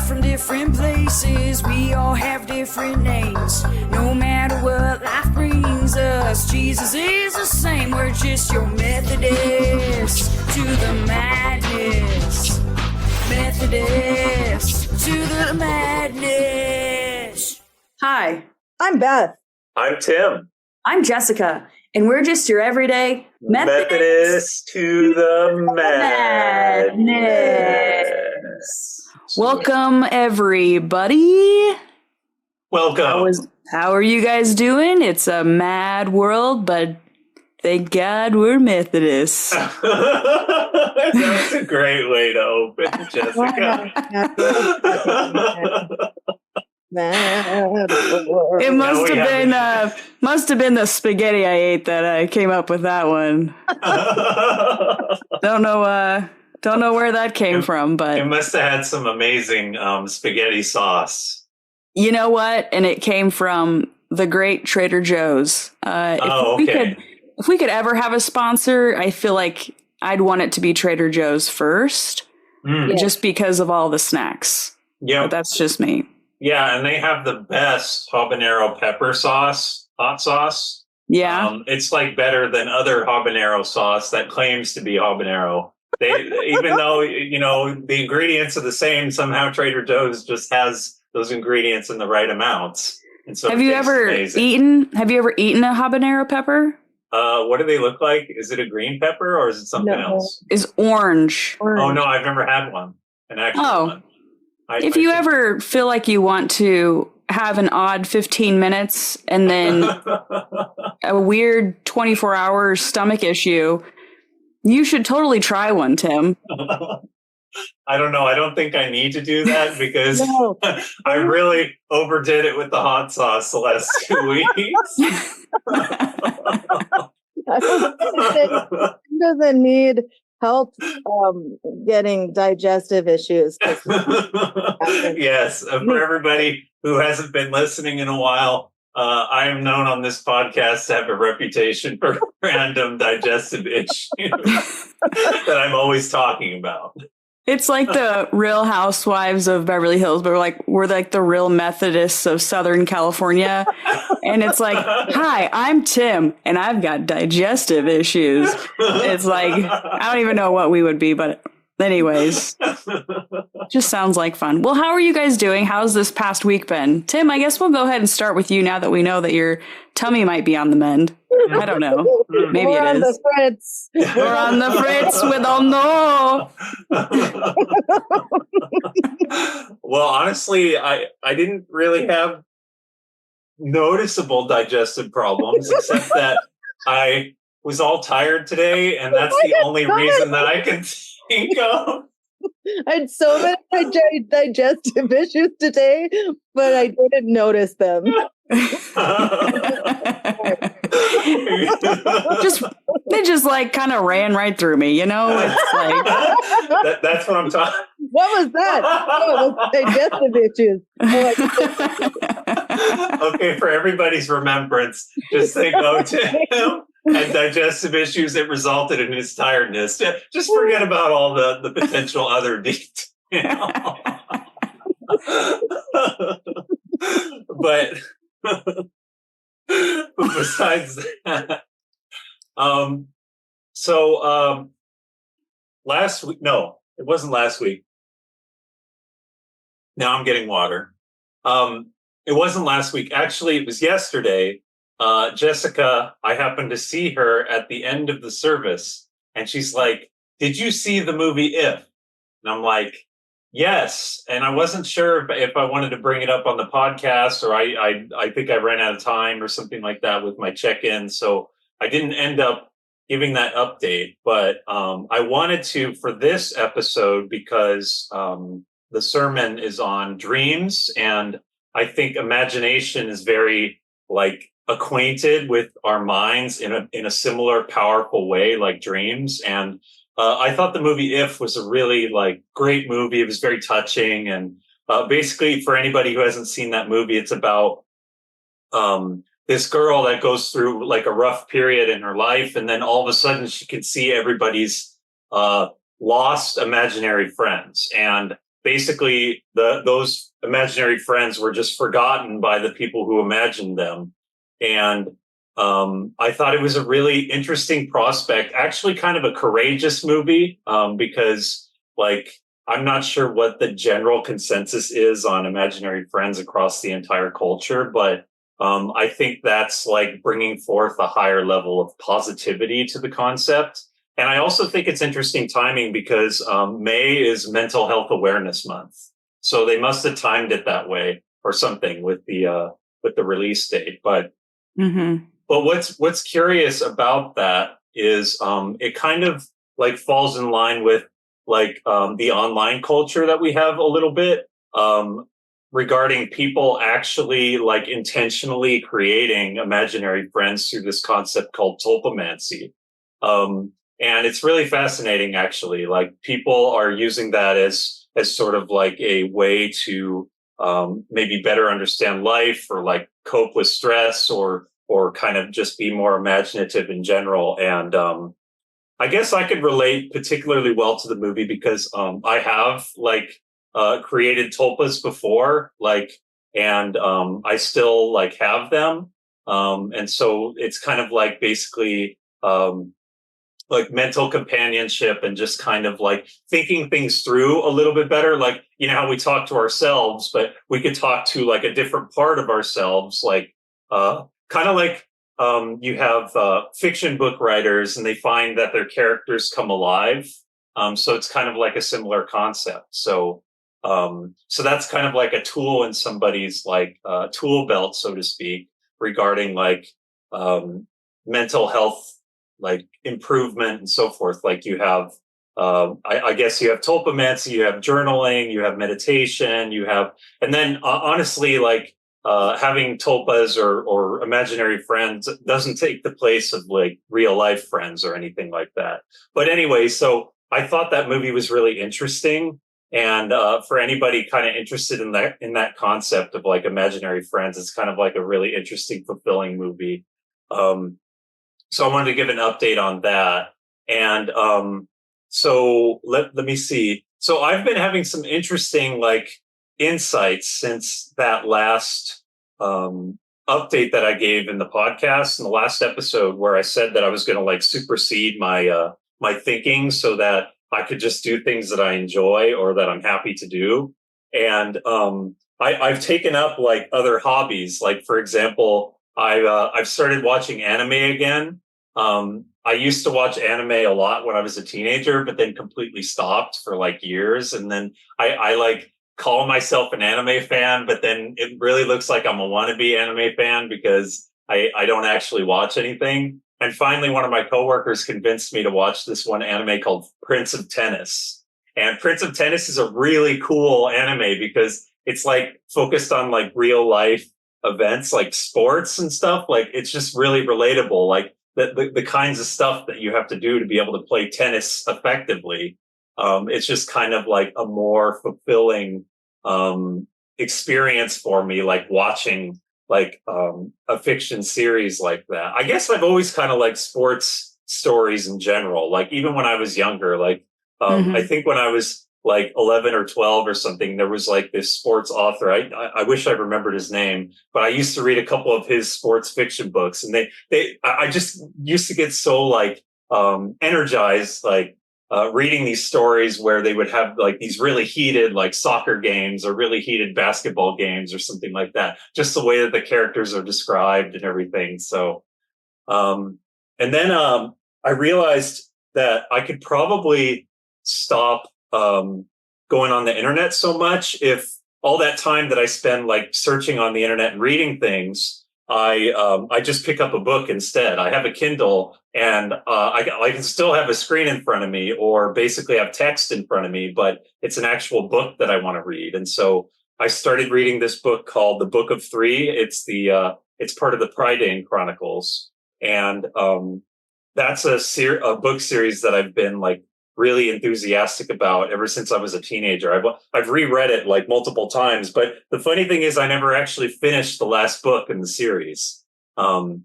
from different places, we all have different names. No matter what life brings us, Jesus is the same. We're just your Methodist to the madness. Methodist to the madness. Hi, I'm Beth. I'm Tim. I'm Jessica, and we're just your everyday Methodist to the madness. Welcome, everybody. Welcome. How are you guys doing? It's a mad world, but thank God we're Methodists. That's a great way to open, Jessica. It must have been the spaghetti I ate that came up with that one. Don't know where that came from, but it must have had some amazing spaghetti sauce. You know what? And it came from the great Trader Joe's. If we could ever have a sponsor, I feel like I'd want it to be Trader Joe's first, just because of all the snacks. Yeah, but that's just me. Yeah, and they have the best habanero pepper sauce, hot sauce. Yeah. It's like better than other habanero sauce that claims to be habanero. Even though, the ingredients are the same, somehow Trader Joe's just has those ingredients in the right amounts. And so have you ever eaten a habanero pepper? What do they look like? Is it a green pepper or is it something else? It's orange. Oh, no, I've never had one. An actual one. If you ever feel like you want to have an odd 15 minutes and then a weird 24-hour stomach issue, you should totally try one, Tim. I don't know. I don't think I need to do that because I really overdid it with the hot sauce the last 2 weeks. He doesn't need help getting digestive issues. Yes, for everybody who hasn't been listening in a while, I am known on this podcast to have a reputation for random digestive issues that I'm always talking about. It's like the Real Housewives of Beverly Hills, but we're like the real Methodists of Southern California. And it's like, hi, I'm Tim, and I've got digestive issues. It's like, I don't even know what we would be, but anyways, just sounds like fun. Well, how are you guys doing? How's this past week been? Tim, I guess we'll go ahead and start with you now that we know that your tummy might be on the mend. I don't know. Maybe it is. The Fritz. We're on the Fritz. We don't know. Well, honestly, I didn't really have noticeable digestive problems, except that I was all tired today, and that's the only reason that I can think of. I had so many digestive issues today, but I didn't notice them. They just like kind of ran right through me, It's like that's what I'm talking. What was that? Oh, digestive issues. Okay, for everybody's remembrance, just think, Tim had digestive issues that resulted in his tiredness. Just forget about all the potential other details. But besides that, last week, no, it wasn't last week. Now I'm getting water. It wasn't last week. Actually, it was yesterday. Jessica, I happened to see her at the end of the service, and she's like, "Did you see the movie If?" And I'm like, "Yes." And I wasn't sure if I wanted to bring it up on the podcast, or I think I ran out of time or something like that with my check-in. So I didn't end up giving that update. But I wanted to for this episode because the sermon is on dreams, and I think imagination is very acquainted with our minds in a similar powerful way, like dreams. And I thought the movie If was a really great movie. It was very touching. And basically, for anybody who hasn't seen that movie, it's about this girl that goes through a rough period in her life. And then all of a sudden she can see everybody's lost imaginary friends. And basically those imaginary friends were just forgotten by the people who imagined them. And I thought it was a really interesting prospect, actually kind of a courageous movie, because like, I'm not sure what the general consensus is on imaginary friends across the entire culture, but I think that's like bringing forth a higher level of positivity to the concept. And I also think it's interesting timing because May is Mental Health Awareness Month, so they must have timed it that way or something with the release date. But but what's curious about that is it kind of like falls in line with like the online culture that we have a little bit. Regarding people actually like intentionally creating imaginary friends through this concept called tulpomancy. And it's really fascinating, actually. Like people are using that as sort of like a way to maybe better understand life or like cope with stress or kind of just be more imaginative in general. And I guess I could relate particularly well to the movie because I have like created tulpas before, like, and I still like have them. And so it's kind of like basically like mental companionship and just kind of like thinking things through a little bit better. Like, you know, how we talk to ourselves, but we could talk to like a different part of ourselves, like kind of like you have fiction book writers and they find that their characters come alive. So it's kind of like a similar concept. So that's kind of like a tool in somebody's like tool belt, so to speak, regarding like mental health, like improvement and so forth. Like you have, I guess you have tulpomancy, you have journaling, you have meditation, you have, and then honestly, like having tulpas or imaginary friends doesn't take the place of like real life friends or anything like that. But anyway, so I thought that movie was really interesting. And for anybody kind of interested in that concept of like imaginary friends, it's kind of like a really interesting, fulfilling movie. So I wanted to give an update on that. And so let me see. So I've been having some interesting like insights since that last update that I gave in the podcast in the last episode, where I said that I was going to like supersede my my thinking so that I could just do things that I enjoy or that I'm happy to do. And I've taken up like other hobbies. Like, for example, I've started watching anime again. I used to watch anime a lot when I was a teenager, but then completely stopped for like years. And then I like call myself an anime fan, but then it really looks like I'm a wannabe anime fan because I don't actually watch anything. And finally, one of my coworkers convinced me to watch this one anime called Prince of Tennis. And Prince of Tennis is a really cool anime because it's like focused on like real life events, like sports and stuff. Like it's just really relatable. Like the kinds of stuff that you have to do to be able to play tennis effectively. It's just kind of like a more fulfilling experience for me, like watching like a fiction series like that. I guess I've always kind of liked sports stories in general. Like even when I was younger, like I think when I was like 11 or 12 or something, there was like this sports author. I wish I remembered his name, but I used to read a couple of his sports fiction books, and I just used to get so like energized, like reading these stories where they would have like these really heated like soccer games or really heated basketball games or something like that. Just the way that the characters are described and everything. So, and then I realized that I could probably stop going on the internet so much if all that time that I spend like searching on the internet and reading things, I just pick up a book instead. I have a Kindle and I can still have a screen in front of me or basically have text in front of me, but it's an actual book that I want to read. And so I started reading this book called The Book of Three. It's it's part of the Prydain Chronicles. And that's a book series that I've been like really enthusiastic about ever since I was a teenager. I've reread it like multiple times, but the funny thing is I never actually finished the last book in the series. So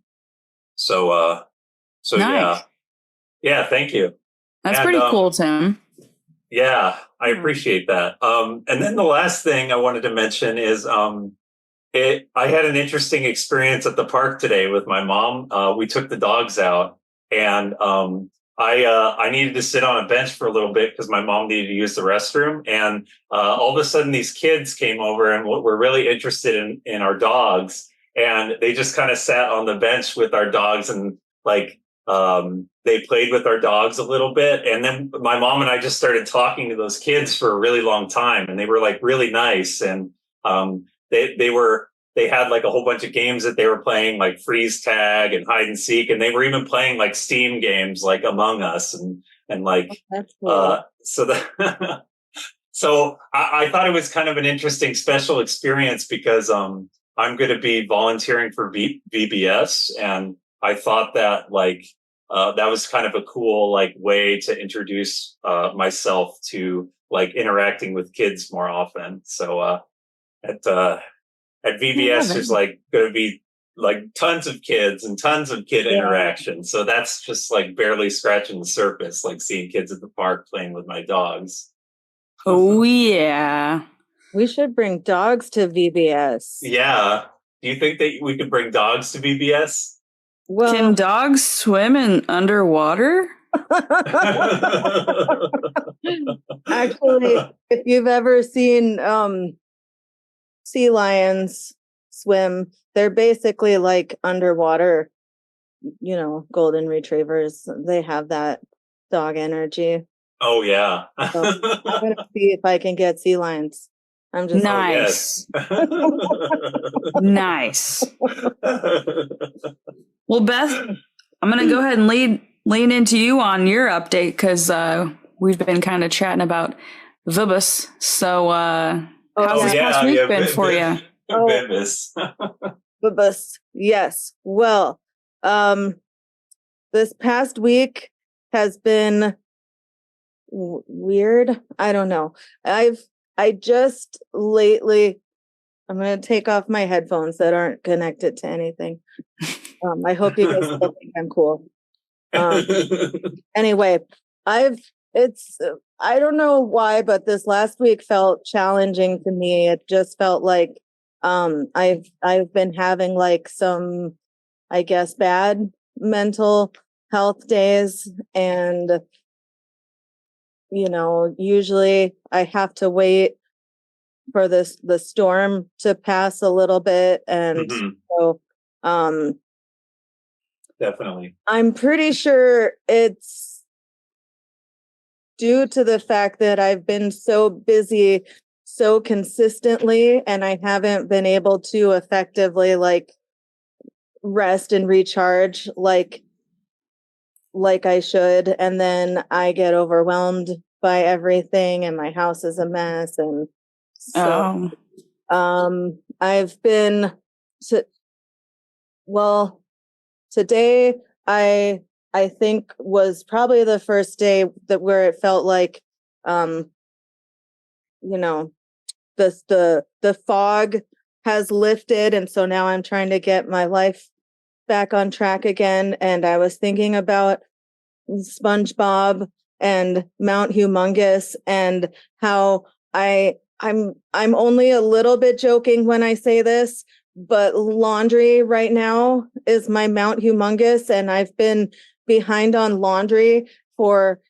Nice. yeah, thank you. That's And, pretty cool, Tim. Yeah, I Hmm. appreciate that. And then the last thing I wanted to mention is I had an interesting experience at the park today with my mom. We took the dogs out, and I needed to sit on a bench for a little bit because my mom needed to use the restroom. And all of a sudden, these kids came over and were really interested in our dogs, and they just kind of sat on the bench with our dogs and like they played with our dogs a little bit. And then my mom and I just started talking to those kids for a really long time, and they were like really nice. And they had like a whole bunch of games that they were playing, like freeze tag and hide and seek, and they were even playing like Steam games like Among Us and like That's cool. so that so I thought it was kind of an interesting special experience because I'm going to be volunteering for VBS, and I thought that like that was kind of a cool like way to introduce myself to like interacting with kids more often. So at I love VBS, it. there's like going to be like tons of kids and tons of kid Yeah. interaction. So that's just like barely scratching the surface, like seeing kids at the park playing with my dogs. Oh yeah. We should bring dogs to VBS. Yeah. Do you think that we could bring dogs to VBS? Well, Can dogs swim in underwater? actually, if you've ever seen sea lions swim, they're basically like underwater, golden retrievers. They have that dog energy. Oh yeah. So I'm gonna see if I can get sea lions. I'm just Oh, Nice. yes. Nice. Well, Beth, I'm going to go ahead and lean into you on your update because we've been kind of chatting about Vibus. So how's this past week been for you? Oh. Vibus. Bubus. Yes. Well, this past week has been weird. I don't know. I just lately, I'm going to take off my headphones that aren't connected to anything. I hope you guys still think I'm cool. Anyway, I don't know why, but this last week felt challenging to me. It just felt like I've been having like some, I guess, bad mental health days, and usually I have to wait for the storm to pass a little bit, and so definitely. I'm pretty sure it's due to the fact that I've been so busy so consistently, and I haven't been able to effectively like rest and recharge like I should, and then I get overwhelmed by everything, and my house is a mess. And so I've been today I think was probably the first day that where it felt like the fog has lifted, and so now I'm trying to get my life back on track again. And I was thinking about SpongeBob and Mount Humongous, and how I'm only a little bit joking when I say this, but laundry right now is my Mount Humongous, and I've been behind on laundry for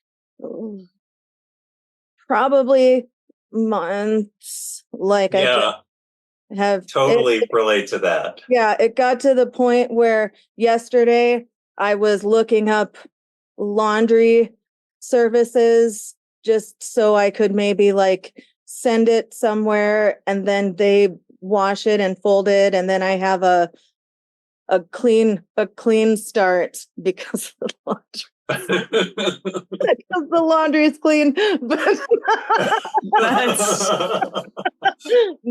probably months. Like I have totally relate to that. Yeah, it got to the point where yesterday I was looking up laundry services just so I could maybe like send it somewhere, and then they wash it and fold it, and then I have a clean start because the laundry is clean.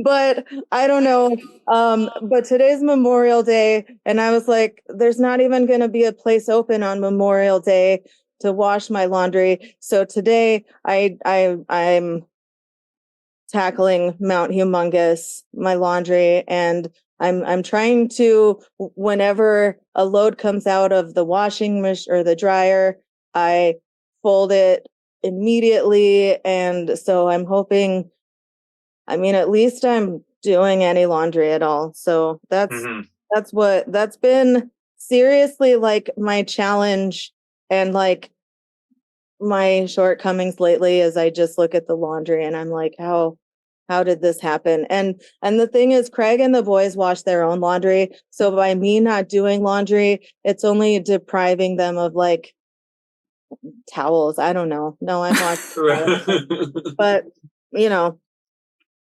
But I don't know. But today's Memorial Day, and I was like, there's not even going to be a place open on Memorial Day to wash my laundry. So today I'm tackling Mount Humongous, my laundry, and I'm trying to, whenever a load comes out of the washing machine or the dryer, I fold it immediately. And so I'm hoping, I mean, at least I'm doing any laundry at all. So that's been seriously like my challenge and like my shortcomings lately is I just look at the laundry and I'm like, how did this happen? And the thing is, Craig and the boys wash their own laundry. So by me not doing laundry, it's only depriving them of like towels. I don't know. No, I'm not. But you know,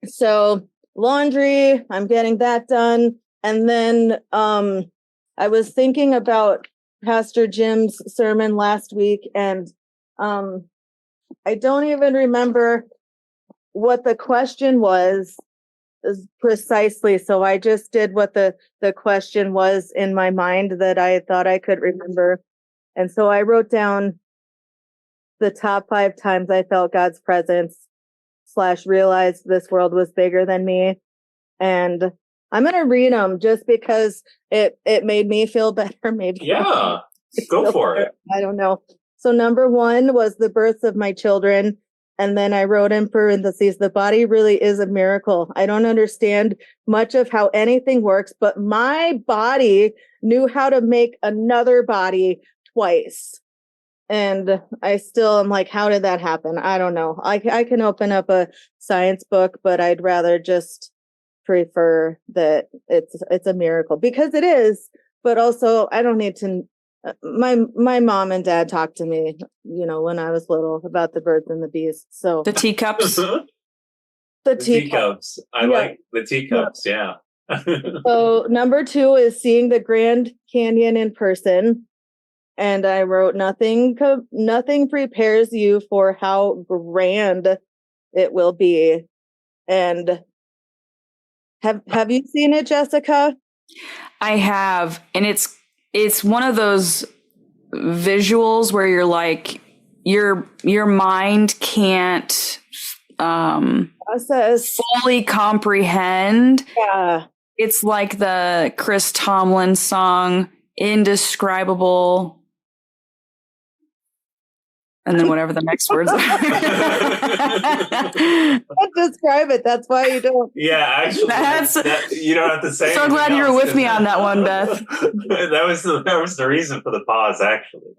so laundry, I'm getting that done. And then I was thinking about Pastor Jim's sermon last week, and I don't even remember what the question was precisely. So I just did what the question was in my mind that I thought I could remember. And so I wrote down the top 5 times I felt God's presence / realized this world was bigger than me. And I'm going to read them just because it made me feel better. Maybe. Yeah, go for it. I don't know. So number 1 was the births of my children. And then I wrote in parentheses, the body really is a miracle. I don't understand much of how anything works, but my body knew how to make another body twice. And I still am like, how did that happen? I don't know. I can open up a science book, but I'd rather just prefer that it's a miracle, because it is. But also, I don't need to. My mom and dad talked to me, when I was little, about the birds and the bees. So The teacups. the teacups. I like the teacups. Yeah. So number 2 is seeing the Grand Canyon in person. And I wrote, nothing prepares you for how grand it will be. And have you seen it, Jessica? I have, and it's one of those visuals where you're like, your mind can't fully comprehend. Yeah. It's like the Chris Tomlin song, Indescribable. And then whatever the next words are. Describe it. That's why you don't. Yeah, actually, you don't have to say. So glad you were with me on that one, Beth. that was the reason for the pause, actually.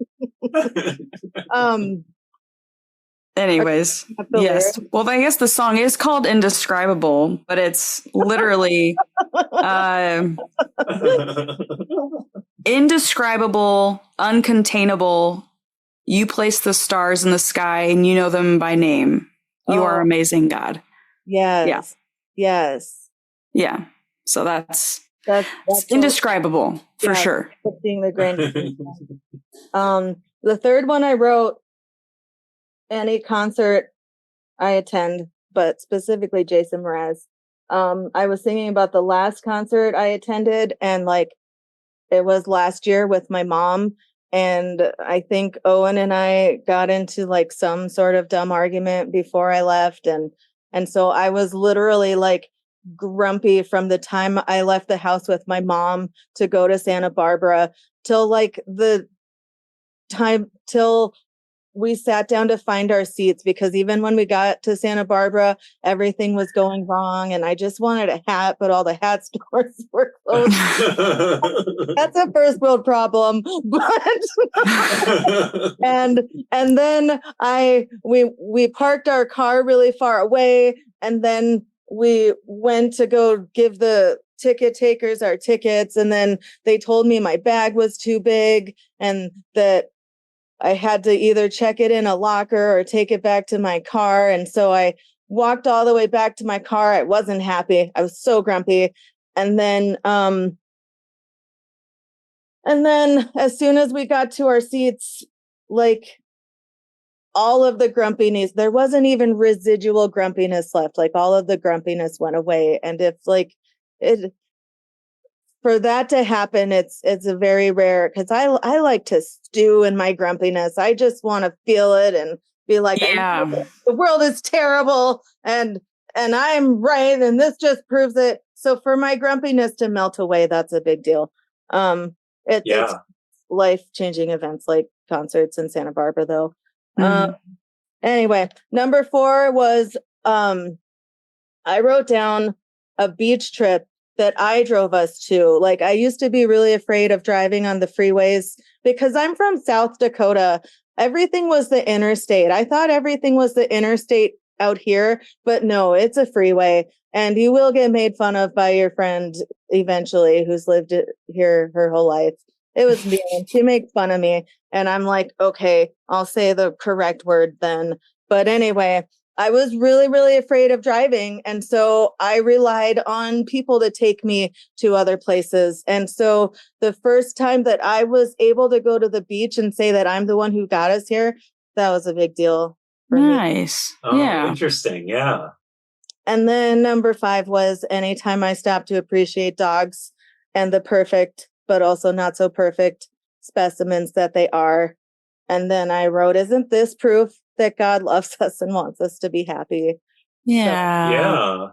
Anyways, yes. Well, I guess the song is called Indescribable, but it's literally indescribable, uncontainable. You place the stars in the sky and you know them by name. You are amazing, God. Yes. Yeah. Yes. Yeah. So that's indescribable for sure. Seeing the grand. The third one I wrote, any concert I attend, but specifically Jason Mraz. I was thinking about the last concert I attended, and like it was last year with my mom. And I think Owen and I got into like some sort of dumb argument before I left. And so I was literally like grumpy from the time I left the house with my mom to go to Santa Barbara till like the time till we sat down to find our seats, because even when we got to Santa Barbara, everything was going wrong. And I just wanted a hat, but all the hat stores were closed. That's a first world problem. But and then we parked our car really far away, and then we went to go give the ticket takers our tickets, and then they told me my bag was too big and that I had to either check it in a locker or take it back to my car. And so I walked all the way back to my car. I wasn't happy. I was so grumpy. And then as soon as we got to our seats, like all of the grumpiness, there wasn't even residual grumpiness left. Like all of the grumpiness went away. And if like for that to happen, it's a very rare, because I like to stew in my grumpiness. I just want to feel it and be like, yeah, the world is terrible and I'm right, and this just proves it. So for my grumpiness to melt away, that's a big deal. It's life-changing events like concerts in Santa Barbara, though. Mm-hmm. Anyway, number 4 was I wrote down a beach trip that I drove us to. Like, I used to be really afraid of driving on the freeways because I'm from South Dakota. Everything was the interstate. I thought everything was the interstate out here, but no, it's a freeway. And you will get made fun of by your friend eventually who's lived here her whole life. It was me. She makes fun of me. And I'm like, okay, I'll say the correct word then. But anyway, I was really, really afraid of driving. And so I relied on people to take me to other places. And so the first time that I was able to go to the beach and say that I'm the one who got us here, that was a big deal for me. Nice. Oh, Yeah. interesting. Yeah. And then number 5 was anytime I stopped to appreciate dogs and the perfect, but also not so perfect specimens that they are. And then I wrote, isn't this proof that God loves us and wants us to be happy? Yeah. Yeah.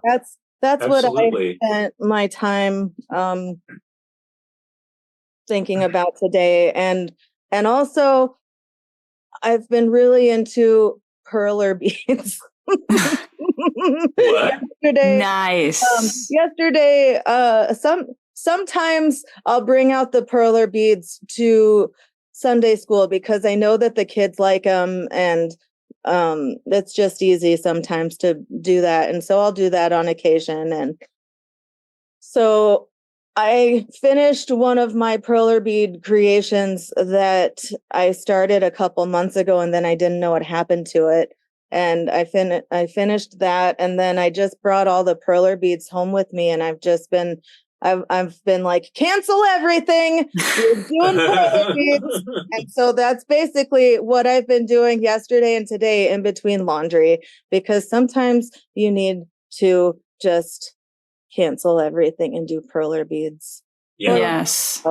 That's what I Absolutely. spent my time thinking about today. And also I've been really into perler beads. What? Nice. Yesterday, sometimes I'll bring out the perler beads to Sunday school because I know that the kids like them, and it's just easy sometimes to do that. And so I'll do that on occasion. And so I finished one of my perler bead creations that I started a couple months ago, and then I didn't know what happened to it. And I finished that, and then I just brought all the perler beads home with me, and I've been like, cancel everything. You're doing perler beads. And so that's basically what I've been doing yesterday and today in between laundry, because sometimes you need to just cancel everything and do perler beads. Yeah. Yes.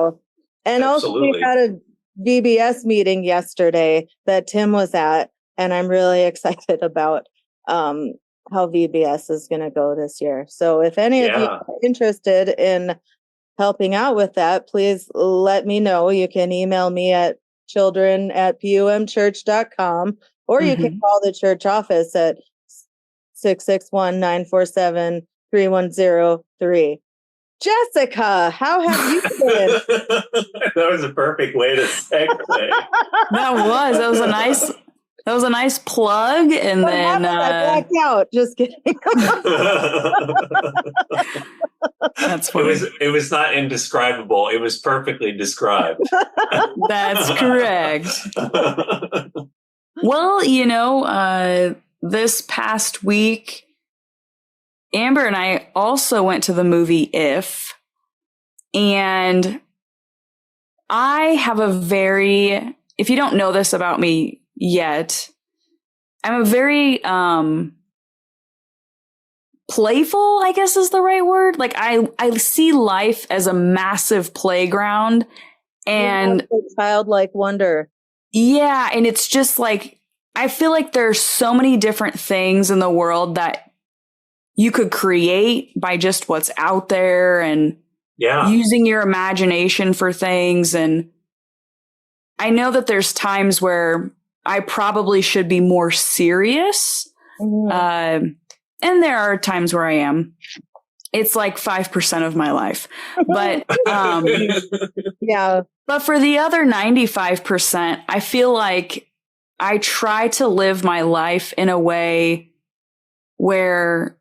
And also we Absolutely. had a VBS meeting yesterday that Tim was at, and I'm really excited about how VBS is going to go this year. So if any of you Yeah. are interested in helping out with that, please let me know. You can email me at children@pumchurch.com, or you can call the church office at 661-947-3103. Jessica, how have you been? That was a perfect way to segue. That was a nice plug. And What then happened? I blacked out. Just kidding. that's funny. It was not indescribable. It was perfectly described. That's correct. Well, this past week, Amber and I also went to the movie If, and I have if you don't know this about me yet, I'm a very playful, I guess is the right word. Like I see life as a massive playground, and childlike wonder. Yeah, and it's just like, I feel like there's so many different things in the world that you could create by just what's out there, and using your imagination for things. And I know that there's times where I probably should be more serious. And there are times where I am. It's like 5% of my life. But yeah. But for the other 95%, I feel like I try to live my life in a way where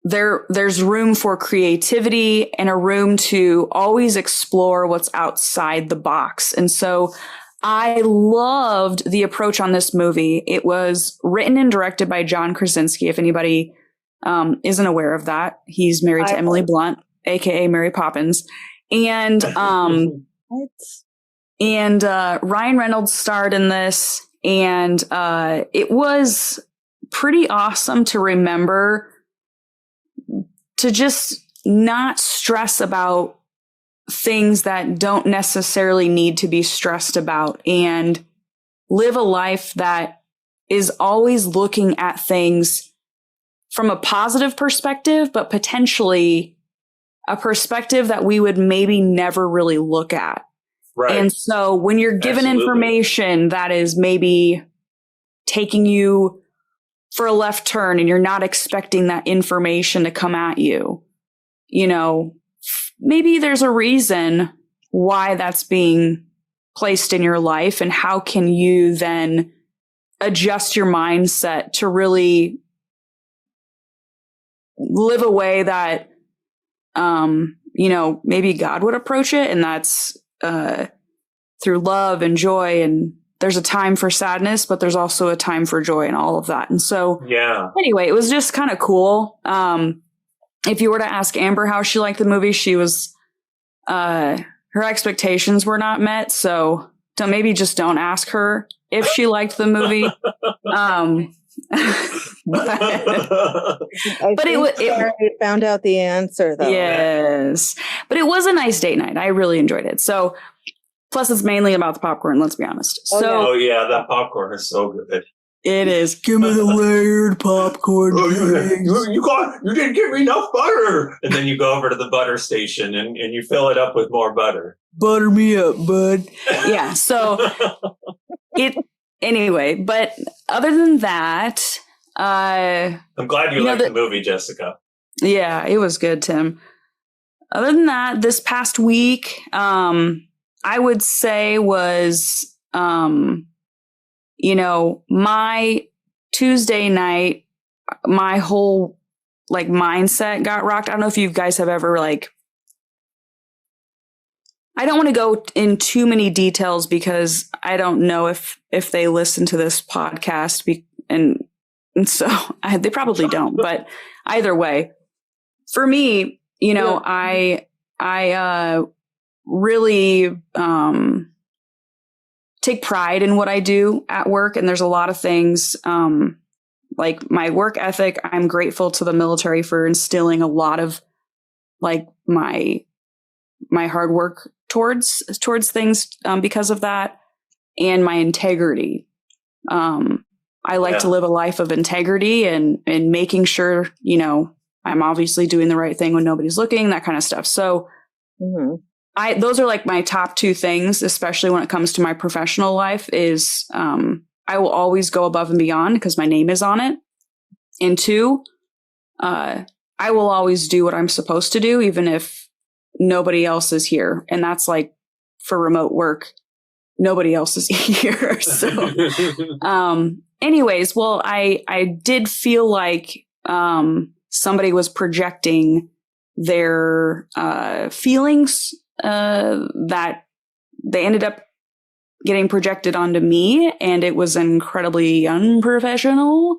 there's room for creativity and a room to always explore what's outside the box. And so I loved the approach on this movie. It was written and directed by John Krasinski. If anybody isn't aware of that, he's married to Emily Blunt, aka Mary Poppins. And Ryan Reynolds starred in this, and it was pretty awesome to remember to just not stress about things that don't necessarily need to be stressed about, and live a life that is always looking at things from a positive perspective, but potentially a perspective that we would maybe never really look at. Right. And so when you're given information that is maybe taking you for a left turn and you're not expecting that information to come at you, you know, maybe there's a reason why that's being placed in your life, and how can you then adjust your mindset to really live a way that, you know, maybe God would approach it, and that's through love and joy. And there's a time for sadness, but there's also a time for joy and all of that. And so, anyway, it was just kind of cool. If you were to ask Amber how she liked the movie, she was, her expectations were not met. So maybe just don't ask her if she liked the movie. But it found out the answer though. Yes, but it was a nice date night. I really enjoyed it. So, plus it's mainly about the popcorn. Let's be honest. That popcorn is so good. It is. Give me the layered popcorn. You didn't give me enough butter. And then you go over to the butter station and you fill it up with more butter. Butter me up, bud. Yeah. So anyway, but other than that, I'm glad you liked the movie, Jessica. Yeah, it was good, Tim. Other than that, this past week, I would say was, you know, my Tuesday night, my whole like mindset got rocked. I don't know if you guys have ever like, I don't want to go in too many details because I don't know if they listen to this podcast and so they probably don't, but either way, for me, you know, I really, take pride in what I do at work. And there's a lot of things, like my work ethic. I'm grateful to the military for instilling a lot of like my hard work towards things, because of that, and my integrity. I like to live a life of integrity and making sure, you know, I'm obviously doing the right thing when nobody's looking, that kind of stuff. So, those are like my top two things, especially when it comes to my professional life, is I will always go above and beyond because my name is on it. And two, I will always do what I'm supposed to do, even if nobody else is here. And that's like for remote work, nobody else is here. So, anyways, well, I did feel like somebody was projecting their feelings that they ended up getting projected onto me, and it was incredibly unprofessional.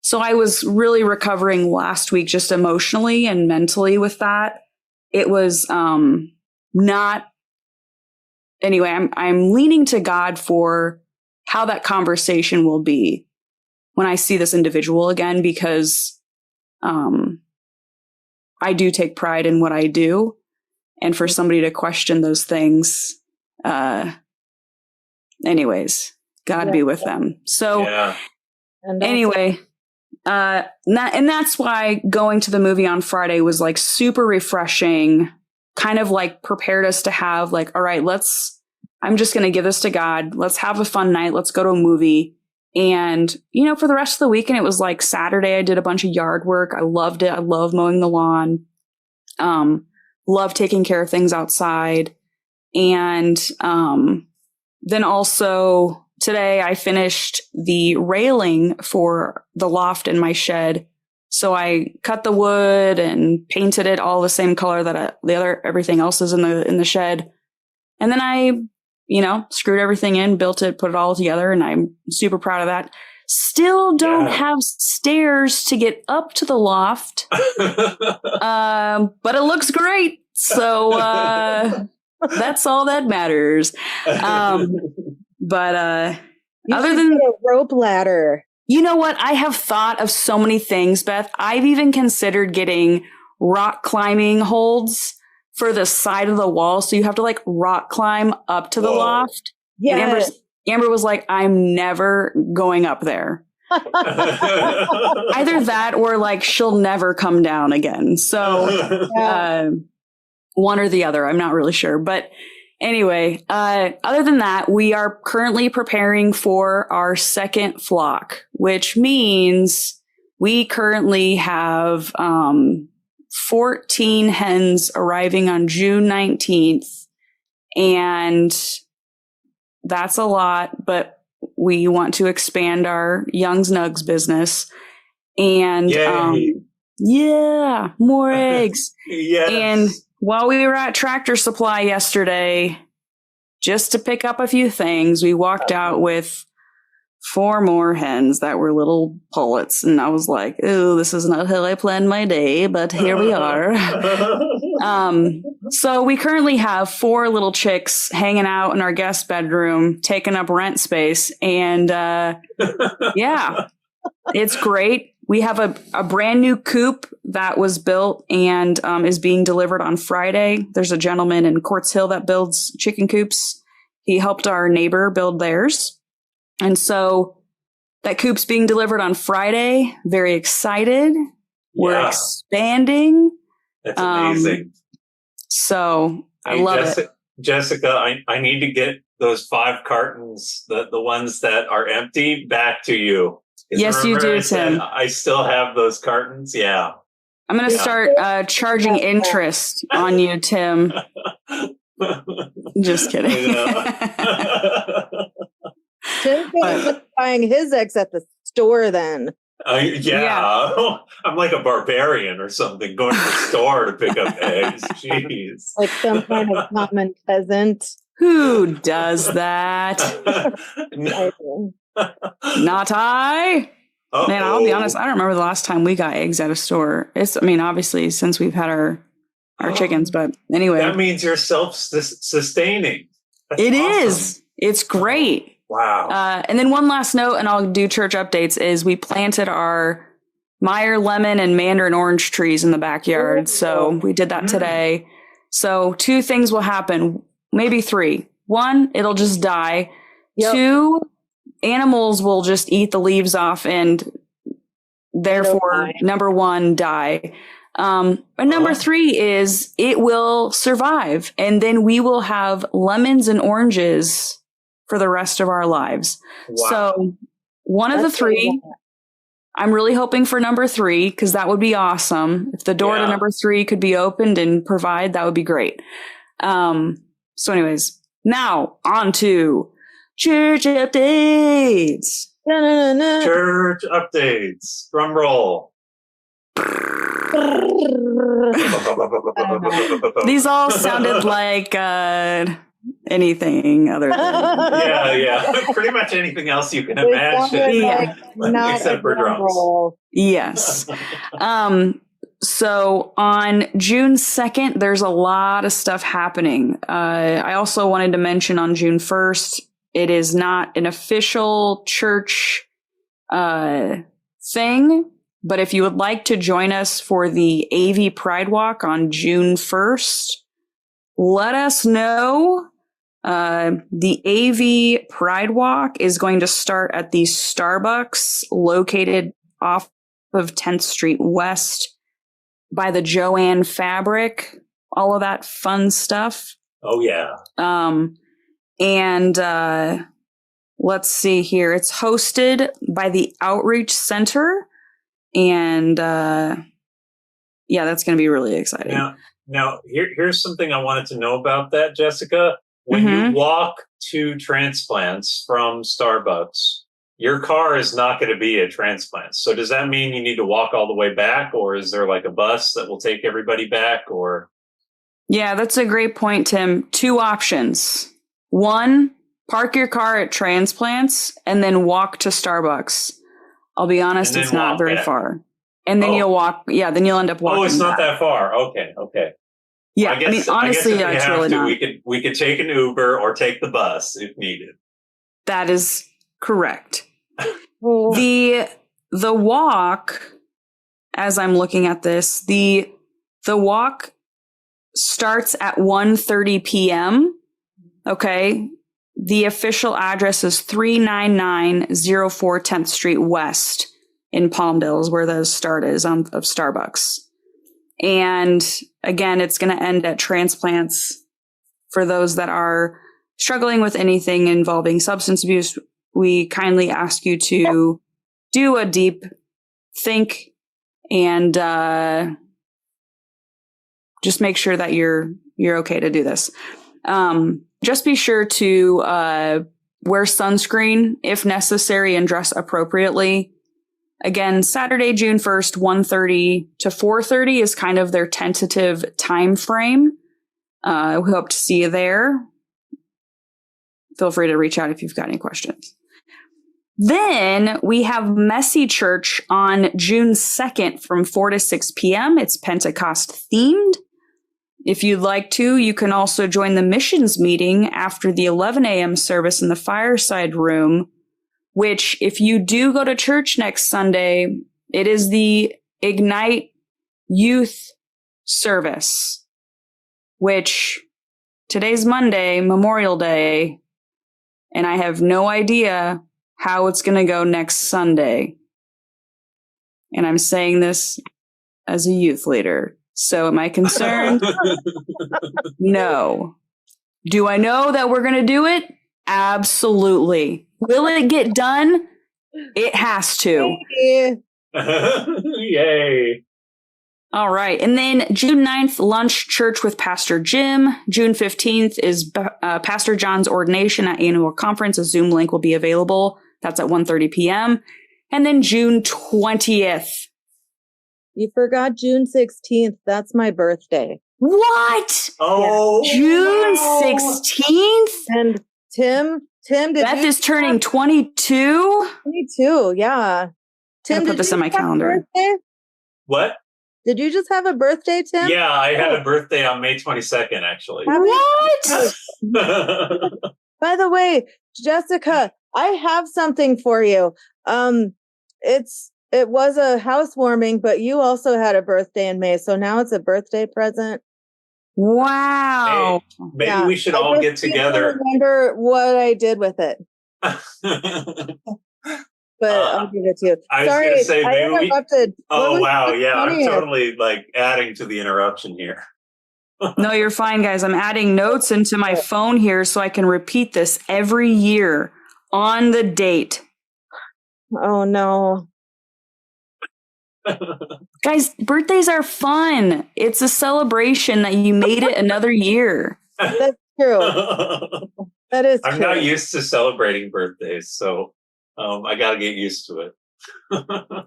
So I was really recovering last week just emotionally and mentally with that. It was not anyway, I'm leaning to God for how that conversation will be when I see this individual again, because I do take pride in what I do. And for somebody to question those things, anyways, God be with them. So anyway, and that's why going to the movie on Friday was like super refreshing, kind of like prepared us to have like, all right, I'm just going to give this to God. Let's have a fun night. Let's go to a movie. And, you know, for the rest of the weekend, it was like Saturday, I did a bunch of yard work. I loved it. I love mowing the lawn. Love taking care of things outside. And then also today I finished the railing for the loft in my shed. So I cut the wood and painted it all the same color that everything else is in the shed. And then I, you know, screwed everything in, built it, put it all together, and I'm super proud of that. Still don't have stairs to get up to the loft. But it looks great. So that's all that matters. But other than a rope ladder. You know what? I have thought of so many things, Beth. I've even considered getting rock climbing holds for the side of the wall. So you have to like rock climb up to the loft. Yeah. Amber was like, I'm never going up there. Either that or like she'll never come down again. So one or the other. I'm not really sure. But Anyway, other than that, we are currently preparing for our second flock, which means we currently have 14 hens arriving on June 19th. And that's a lot, but we want to expand our Young's Nugs business. And yeah, more eggs. Yes. And while we were at Tractor Supply yesterday, just to pick up a few things, we walked out with 4 more hens that were little pullets. And I was like, oh, this is not how I planned my day, but here we are. So we currently have 4 little chicks hanging out in our guest bedroom, taking up rent space. And yeah, it's great. We have a brand new coop that was built and is being delivered on Friday. There's a gentleman in Quartz Hill that builds chicken coops. He helped our neighbor build theirs. And so that coop's being delivered on Friday. Very excited. We're expanding. That's amazing. So I love it. Jessica, I need to get those 5 cartons, the ones that are empty, back to you. Yes, you do, Tim. I still have those cartons. Yeah. I'm going to start charging interest on you, Tim. Just kidding. Tim's buying his eggs at the store then. Yeah. I'm like a barbarian or something, going to the store to pick up eggs. Jeez. Like some kind of common peasant. Who does that? Not I. Uh-oh. Man, I'll be honest. I don't remember the last time we got eggs at a store. Obviously, since we've had our chickens, but anyway. That means you're self-sustaining. It is. It's great. Wow. And then one last note, and I'll do church updates, is we planted our Meyer lemon and mandarin orange trees in the backyard. So we did that today. So 2 things will happen, maybe 3. 1, it'll just die. Yep. 2, animals will just eat the leaves off and therefore, number 1, die. And number 3 is it will survive. And then we will have lemons and oranges for the rest of our lives. Wow. So one of the 3, I'm really hoping for number 3, because that would be awesome. If the door to number 3 could be opened and provide, that would be great. So anyways, now on to church updates. Church updates. Drum roll. These all sounded like anything other than pretty much anything else you can imagine, except for drums. Yes. So on June 2nd, there's a lot of stuff happening. I also wanted to mention on June 1st, it is not an official church thing, but if you would like to join us for the AV Pride Walk on June 1st, let us know. The AV Pride Walk is going to start at the Starbucks located off of 10th Street West by the Joanne Fabric, all of that fun stuff. Oh, yeah. And let's see here. It's hosted by the Outreach Center. And that's going to be really exciting. Now here's something I wanted to know about that, Jessica. When you walk to transplants from Starbucks, your car is not going to be at transplants. So does that mean you need to walk all the way back, or is there like a bus that will take everybody back? Or yeah, that's a great point, Tim. 2 options. 1, park your car at transplants and then walk to Starbucks. I'll be honest, it's not very far. And then you'll walk. Yeah, then you'll end up walking. Oh, it's not back. that far. Okay. Yeah, honestly, it's really not. We could take an Uber or take the bus if needed. That is correct. The walk, as I'm looking at this, the walk starts at 1:30 p.m. Okay. The official address is 39904 10th Street West in Palmdale is where the start is of Starbucks. And again, it's going to end at transplants for those that are struggling with anything involving substance abuse, we kindly ask you to do a deep think and just make sure that you're okay to do this. Just be sure to wear sunscreen if necessary and dress appropriately. Again, Saturday, June 1st, 1:30 to 4:30 is kind of their tentative time frame. We hope to see you there. Feel free to reach out if you've got any questions. Then we have Messy Church on June 2nd from 4 to 6 p.m. It's Pentecost themed. If you'd like to, you can also join the missions meeting after the 11 a.m. service in the Fireside Room, which if you do go to church next Sunday, it is the Ignite Youth service, which today's Monday, Memorial Day, and I have no idea how it's going to go next Sunday. And I'm saying this as a youth leader. So am I concerned? No. Do I know that we're going to do it? Absolutely. Will it get done? It has to. Yay. All right. And then June 9th, lunch church with Pastor Jim. June 15th is Pastor John's ordination at annual conference. A Zoom link will be available. That's at 1:30 p.m. And then June 20th. You forgot June 16th. That's my birthday. What? Oh, June wow. 16th? And Tim, did Beth you is turning 22? 22? Yeah. Tim, put did this you on my have a calendar. birthday? What? Did you just have a birthday, Tim? Yeah, I had a birthday on May 22nd, actually. What? By the way, Jessica, I have something for you. It was a housewarming, but you also had a birthday in May, so now it's a birthday present. Wow. Hey, maybe we should all get together. Remember what I did with it, but I'll give it to you. I was Sorry, going to say, I maybe interrupted. Oh, wow. the Yeah, I'm 20th? totally adding to the interruption here. No, you're fine, guys. I'm adding notes into my phone here so I can repeat this every year on the date. Oh, no. Guys, birthdays are fun. It's a celebration that you made it another year. That's true. That is true. I'm not used to celebrating birthdays, so I got to get used to it.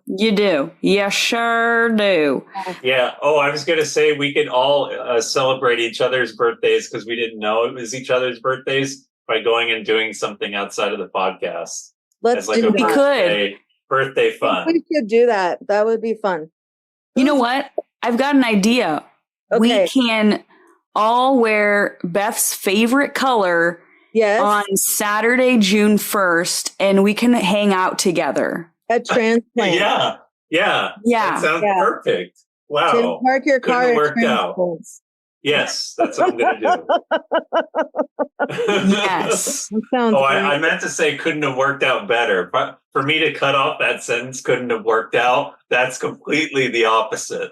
You do. You sure do. Yeah. Oh, I was going to say we could all celebrate each other's birthdays because we didn't know it was each other's birthdays by going and doing something outside of the podcast. Let's as do a that. birthday fun. We could do that. That would be fun. You know what? I've got an idea. Okay. We can all wear Beth's favorite color Yes. on Saturday, June 1st, and we can hang out together. A transplant. Yeah. Yeah. That sounds perfect. Wow. Tim, park your car Couldn't at worked out. transplants. Yes, that's what I'm going to do. Yes. That sounds great. I meant to say couldn't have worked out better. But for me to cut off that sentence, couldn't have worked out. That's completely the opposite.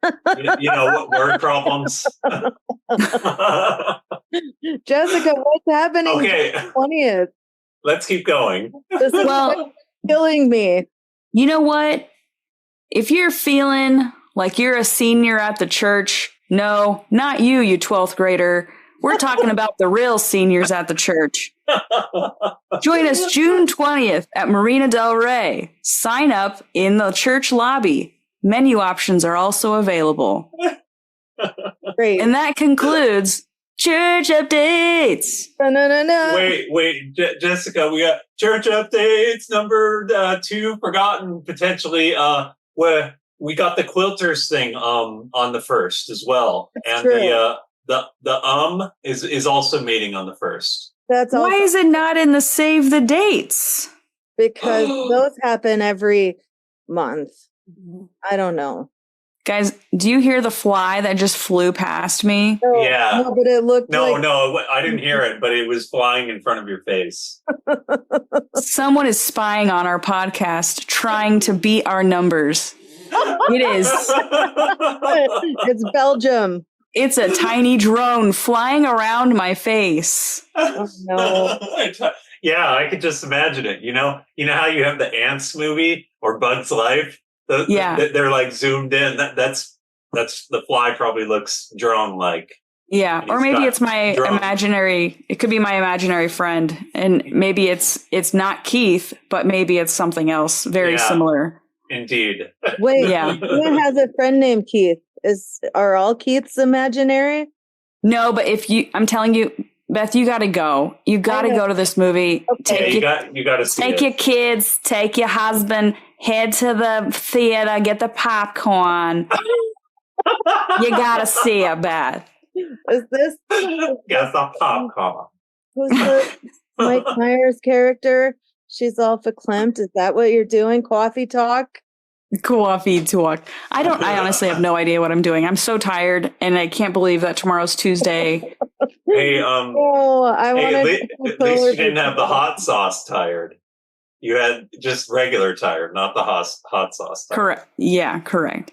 You know what word problems? Jessica, what's happening? Okay, 20th. let's keep going. This is Well, killing me. you know what? If you're feeling like you're a senior at the church, no, not you, you 12th grader. We're talking about the real seniors at the church. Join us June 20th at Marina Del Rey. Sign up in the church lobby. Menu options are also available. Great. And that concludes church updates. No. Wait, Jessica, we got church updates number 2 forgotten potentially. Where we got the quilters thing on the 1st as well, That's and true. the is also meeting on the 1st. That's Why also is it not in the save the dates? because those happen every month. I don't know. Guys, do you hear the fly that just flew past me? No, Yeah. no, but it looked No, like I didn't hear it, but it was flying in front of your face. Someone is spying on our podcast, trying to beat our numbers. It is. it's Belgium. It's a tiny drone flying around my face. Oh, no. Yeah, I could just imagine it. You know how you have the Ants movie or Bug's Life? Yeah. They're like zoomed in. That's the fly probably looks drone like. Yeah, or maybe it's my imaginary. It could be my imaginary friend, and maybe it's not Keith, but maybe it's something else very similar. Indeed. Wait, Yeah. who has a friend named Keith? Are all Keiths imaginary? No, but I'm telling you, Beth, you got to go. You got to go to this movie. Okay. You got to see take it. your kids, take your husband, head to the theater, get the popcorn. You got to see it, Beth. Is this Get the popcorn. who's the Mike Myers character? She's all verklempt. Is that what you're doing? Coffee talk? Coffee talk. I honestly have no idea what I'm doing. I'm so tired, and I can't believe that tomorrow's Tuesday. Hey, Oh, I hey, want at least you didn't have the hot sauce tired. You had just regular tired, not the hot sauce tired. Correct. Yeah, correct.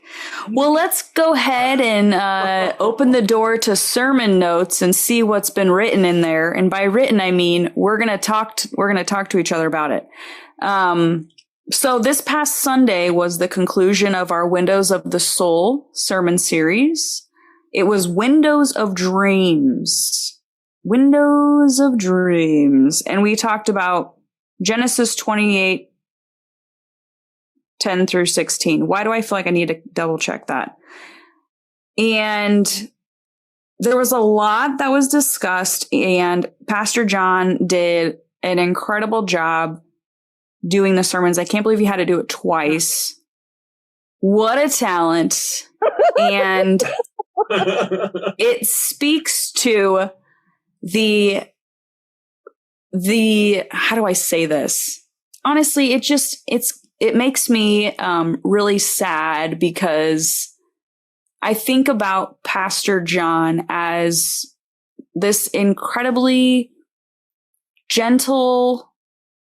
Well, let's go ahead and open the door to sermon notes and see what's been written in there. And by written, I mean we're gonna talk to each other about it. So this past Sunday was the conclusion of our Windows of the Soul sermon series. It was Windows of Dreams. Windows of Dreams. And we talked about Genesis 28, 10 through 16. Why do I feel like I need to double check that? And there was a lot that was discussed, and Pastor John did an incredible job doing the sermons. I can't believe he had to do it twice. What a talent. And it speaks to the how do I say this? Honestly, it makes me really sad, because I think about Pastor John as this incredibly gentle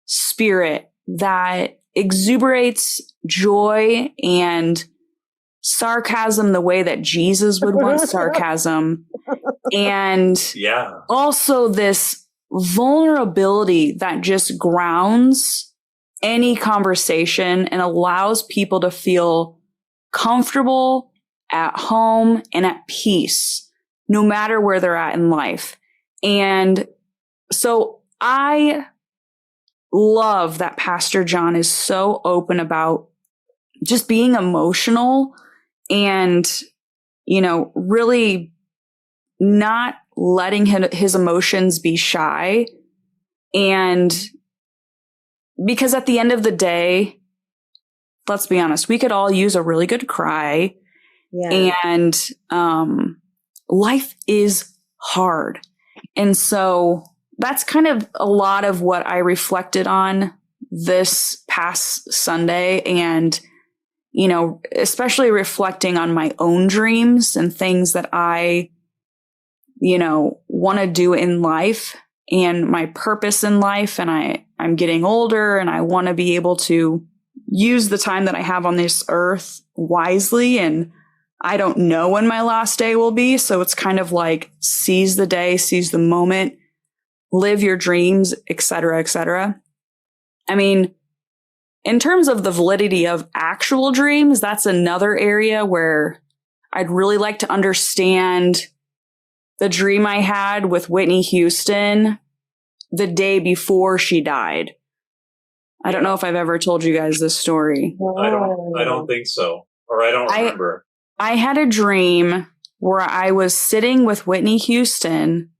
spirit that exuberates joy and sarcasm the way that Jesus would want sarcasm. And also this vulnerability that just grounds any conversation and allows people to feel comfortable, at home, and at peace, no matter where they're at in life. And so I love that Pastor John is so open about just being emotional and, really not letting his emotions be shy. And because at the end of the day, let's be honest, we could all use a really good cry. Yeah. And life is hard. And so that's kind of a lot of what I reflected on this past Sunday, and, especially reflecting on my own dreams and things that I, want to do in life and my purpose in life. And I'm getting older, and I want to be able to use the time that I have on this earth wisely. And I don't know when my last day will be. So it's kind of like seize the day, seize the moment, live your dreams, et cetera, et cetera. I mean, in terms of the validity of actual dreams, that's another area where I'd really like to understand the dream I had with Whitney Houston the day before she died. I don't know if I've ever told you guys this story. I don't think so. Or I don't remember. I had a dream where I was sitting with Whitney Houston,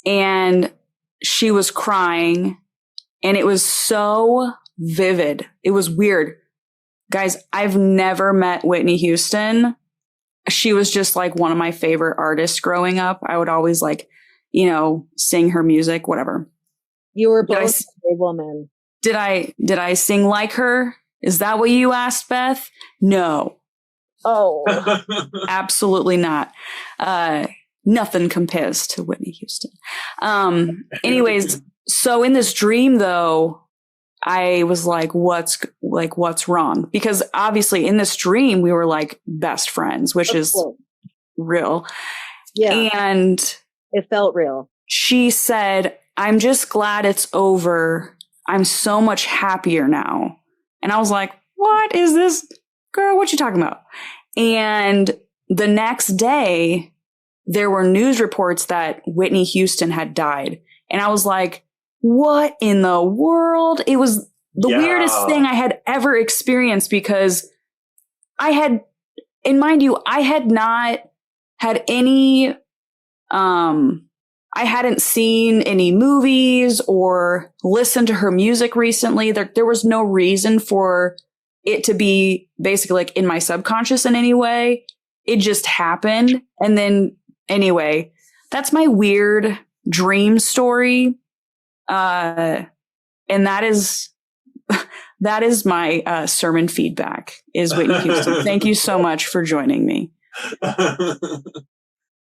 and she was crying, and it was so vivid. It was weird. Guys, I've never met Whitney Houston. She was just like one of my favorite artists growing up. I would always sing her music, whatever. You were both a woman. Did I sing like her? Is that what you asked, Beth? No. Oh, absolutely not. Nothing compares to Whitney Houston. Anyways, so in this dream though, I was like, what's wrong? Because obviously in this dream, we were like best friends, which is real. Yeah, And it felt real. she said, I'm just glad it's over. I'm so much happier now. And I was like, what is this? Girl, what you talking about? And the next day, there were news reports that Whitney Houston had died. And I was like, what in the world? It was the weirdest thing I had ever experienced because I had, and mind you, I had not had any, I hadn't seen any movies or listened to her music recently. There was no reason for it to be basically like in my subconscious in any way. It just happened. And then anyway, that's my weird dream story. And that is my sermon feedback is Whitney Houston. Thank you so much for joining me.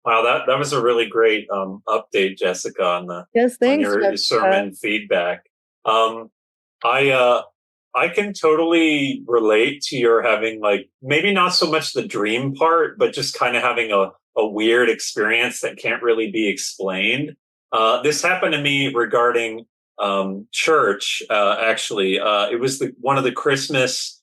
Wow, that was a really great update, Jessica, on the Thanks, on your sermon feedback. I can totally relate to your having like maybe not so much the dream part, but just kind of having a weird experience that can't really be explained. This happened to me regarding church. Actually, it was one of the Christmas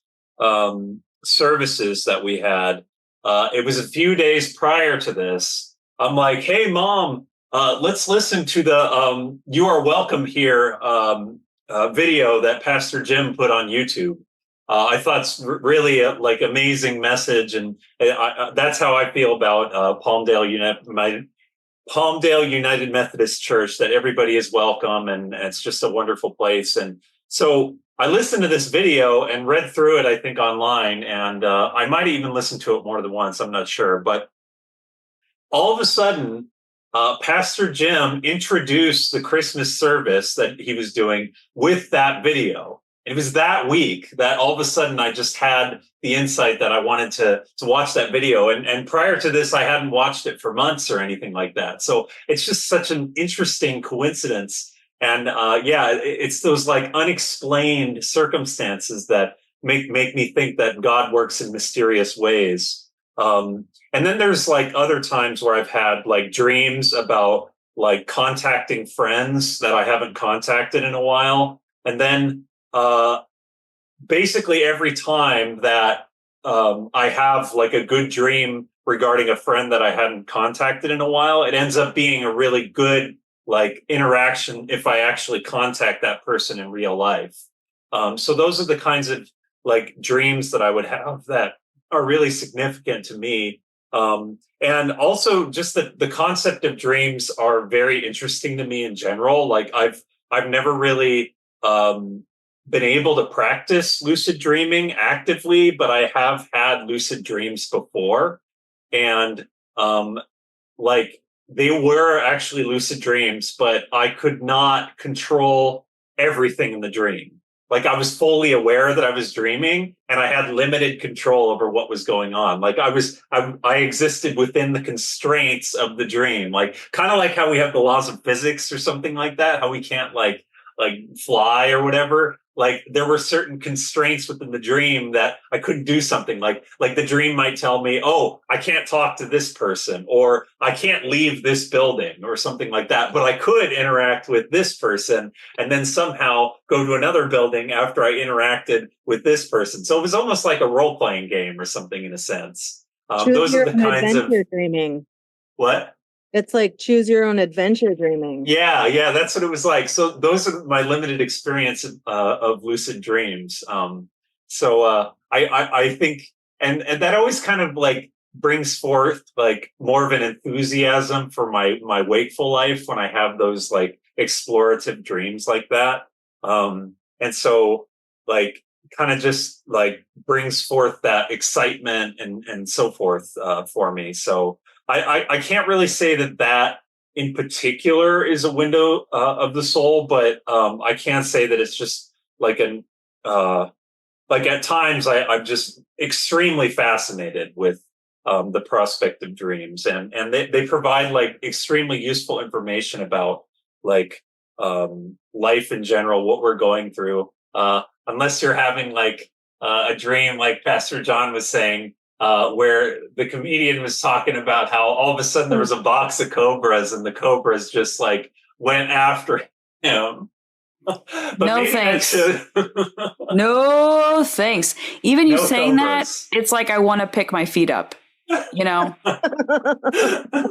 services that we had. It was a few days prior to this. I'm like, hey, Mom, let's listen to the You Are Welcome Here video that Pastor Jim put on YouTube. I thought it's really a like amazing message. And that's how I feel about Palmdale United Methodist Church, that everybody is welcome and it's just a wonderful place. And so I listened to this video and read through it, I think, online. And I might even listen to it more than once. I'm not sure. But all of a sudden, Pastor Jim introduced the Christmas service that he was doing with that video. It was that week that all of a sudden I just had the insight that I wanted to watch that video. And prior to this, I hadn't watched it for months or anything like that. So it's just such an interesting coincidence. And it's those like unexplained circumstances that make me think that God works in mysterious ways. And then there's like other times where I've had like dreams about like contacting friends that I haven't contacted in a while. And then basically every time that I have like a good dream regarding a friend that I hadn't contacted in a while, it ends up being a really good like interaction if I actually contact that person in real life. So those are the kinds of like dreams that I would have that are really significant to me. And also just the concept of dreams are very interesting to me in general. Like I've never really been able to practice lucid dreaming actively, but I have had lucid dreams before. And like they were actually lucid dreams, but I could not control everything in the dream. Like I was fully aware that I was dreaming and I had limited control over what was going on. Like I existed within the constraints of the dream, like kind of like how we have the laws of physics or something like that, how we can't like fly or whatever. Like there were certain constraints within the dream that I couldn't do something like the dream might tell me, oh, I can't talk to this person or I can't leave this building or something like that. But I could interact with this person and then somehow go to another building after I interacted with this person. So it was almost like a role-playing game or something in a sense. Those are the kinds of dreaming. What? It's like choose your own adventure dreaming. Yeah, that's what it was like. So those are my limited experience of lucid dreams. I think, and that always kind of like brings forth like more of an enthusiasm for my wakeful life when I have those like explorative dreams like that. And so like kind of just like brings forth that excitement and so forth for me. So I can't really say that in particular is a window of the soul, but I can say that it's just like like at times I'm just extremely fascinated with the prospect of dreams, and they provide like extremely useful information about like life in general, what we're going through. Unless you're having like a dream, like Pastor John was saying, where the comedian was talking about how all of a sudden there was a box of cobras and the cobras just like went after him. But No maybe that thanks. should- No thanks. Even you No saying cobras. that, it's like I want to pick my feet up. You know,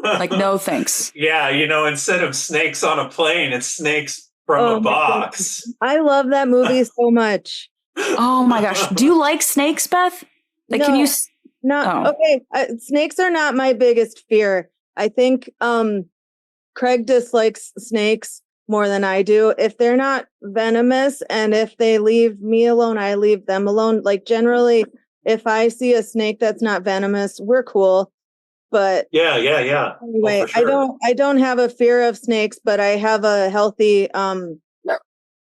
like no thanks. Yeah, instead of snakes on a plane, it's snakes from Oh a my box. I love that movie so much. Oh my gosh, do you like snakes, Beth? Like, can No. you? Not Oh. okay. Snakes are not my biggest fear. I think Craig dislikes snakes more than I do. If they're not venomous and if they leave me alone, I leave them alone. Like generally, if I see a snake that's not venomous, we're cool. But Yeah. anyway, for sure. I don't have a fear of snakes, but I have a healthy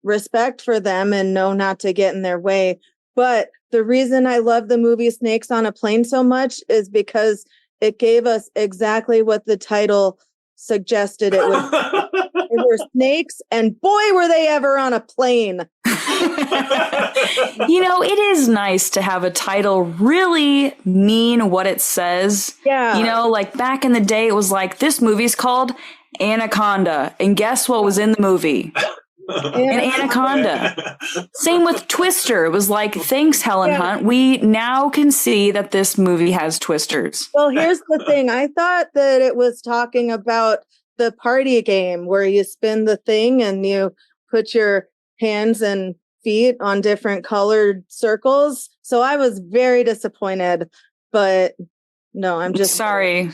respect for them and know not to get in their way. But the reason I love the movie Snakes on a Plane so much is because it gave us exactly what the title suggested it would. There were snakes, and boy, were they ever on a plane. It is nice to have a title really mean what it says. Yeah. Like back in the day, it was like, this movie's called Anaconda. And guess what was in the movie? An anaconda. Same with Twister. It was like, thanks, Helen Hunt. We now can see that this movie has twisters. Well, here's the thing. I thought that it was talking about the party game where you spin the thing and you put your hands and feet on different colored circles. So I was very disappointed, but no, I'm just sorry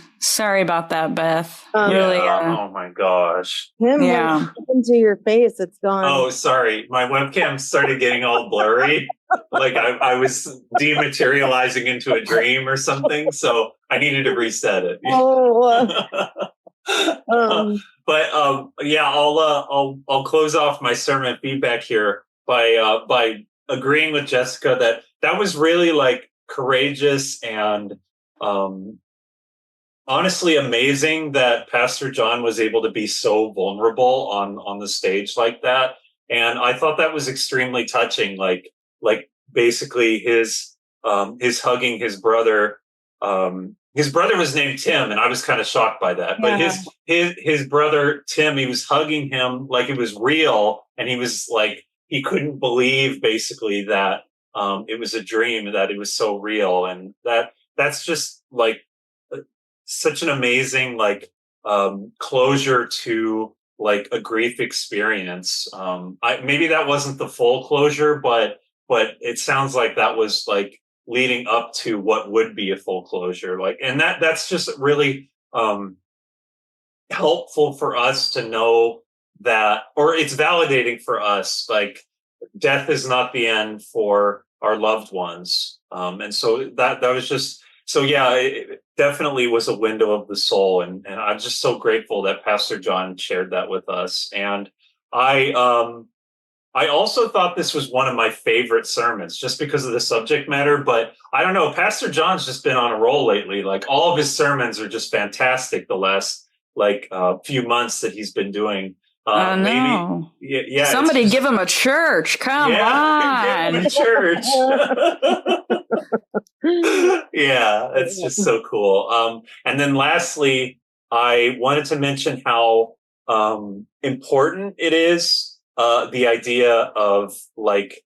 about that, Beth. Really, oh my gosh. Tim, what happened to your face? It's gone. Oh, sorry. My webcam started getting all blurry. Like I was dematerializing into a dream or something. So I needed to reset it. But I'll close off my sermon feedback here by agreeing with Jessica that was really like courageous and honestly amazing that Pastor John was able to be so vulnerable on the stage like that. And I thought that was extremely touching. Like basically his hugging his brother. His brother was named Tim, and I was kind of shocked by that. But his brother Tim, he was hugging him like it was real, and he was like he couldn't believe basically that it was a dream, that it was so real, and that's just like such an amazing like closure to like a grief experience. Maybe that wasn't the full closure, but it sounds like that was like leading up to what would be a full closure. Like, and that's just really helpful for us to know that, or it's validating for us, like death is not the end for our loved ones. And so that was just, so yeah, it definitely was a window of the soul. And I'm just so grateful that Pastor John shared that with us. And I also thought this was one of my favorite sermons just because of the subject matter, but I don't know, Pastor John's just been on a roll lately. Like all of his sermons are just fantastic the last few months that he's been doing. Maybe yeah. Somebody give him a church. Come on. Give him a church. Yeah, it's just so cool. And then lastly, I wanted to mention how important it is, the idea of like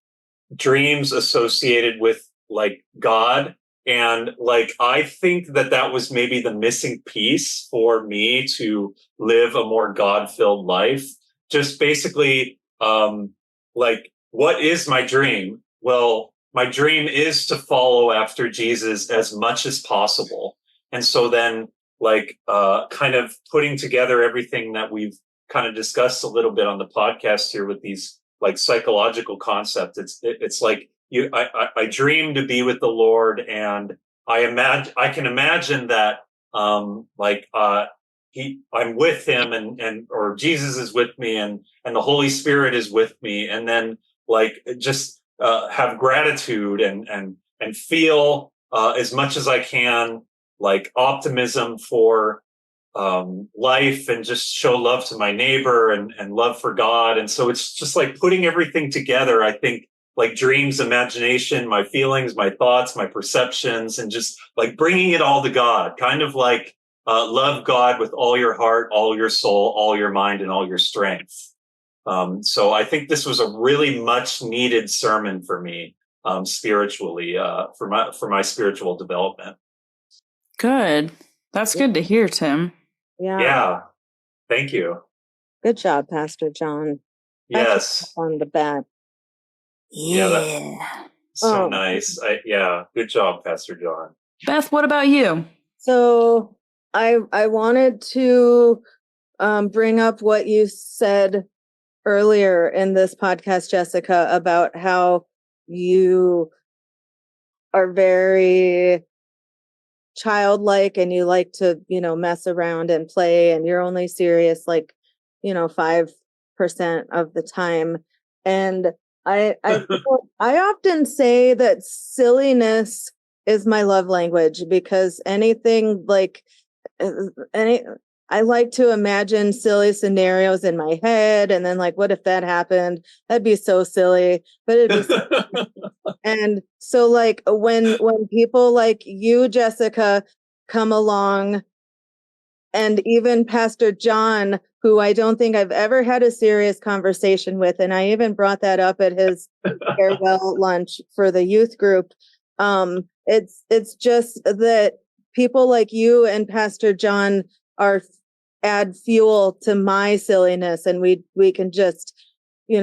dreams associated with like God. And like, I think that was maybe the missing piece for me to live a more God-filled life. Just basically, like, what is my dream? Well, my dream is to follow after Jesus as much as possible. And so then like, kind of putting together everything that we've kind of discussed a little bit on the podcast here with these like psychological concepts. It's like, I dream to be with the Lord, and I can imagine that I'm with him, and or Jesus is with me, and the Holy Spirit is with me, and then like just have gratitude and feel as much as I can like optimism for life, and just show love to my neighbor and love for God. And so it's just like putting everything together, I think, like dreams, imagination, my feelings, my thoughts, my perceptions, and just like bringing it all to God, kind of like love God with all your heart, all your soul, all your mind, and all your strength. So I think this was a really much needed sermon for me, spiritually, for my spiritual development. Good. That's good to hear, Tim. Yeah. Thank you. Good job, Pastor John. Yes. On the back. Yeah. So nice. Good job, Pastor John. Beth, what about you? So I wanted to bring up what you said earlier in this podcast, Jessica, about how you are very childlike and you like to, mess around and play, and you're only serious 5% of the time. And I often say that silliness is my love language, because anything I like to imagine silly scenarios in my head, and then what if that happened? That'd be so silly, but it'd be and so when people like you, Jessica, come along, and even Pastor John, who I don't think I've ever had a serious conversation with, and I even brought that up at his farewell lunch for the youth group. It's just that people like you and Pastor John add fuel to my silliness, and we can just, ping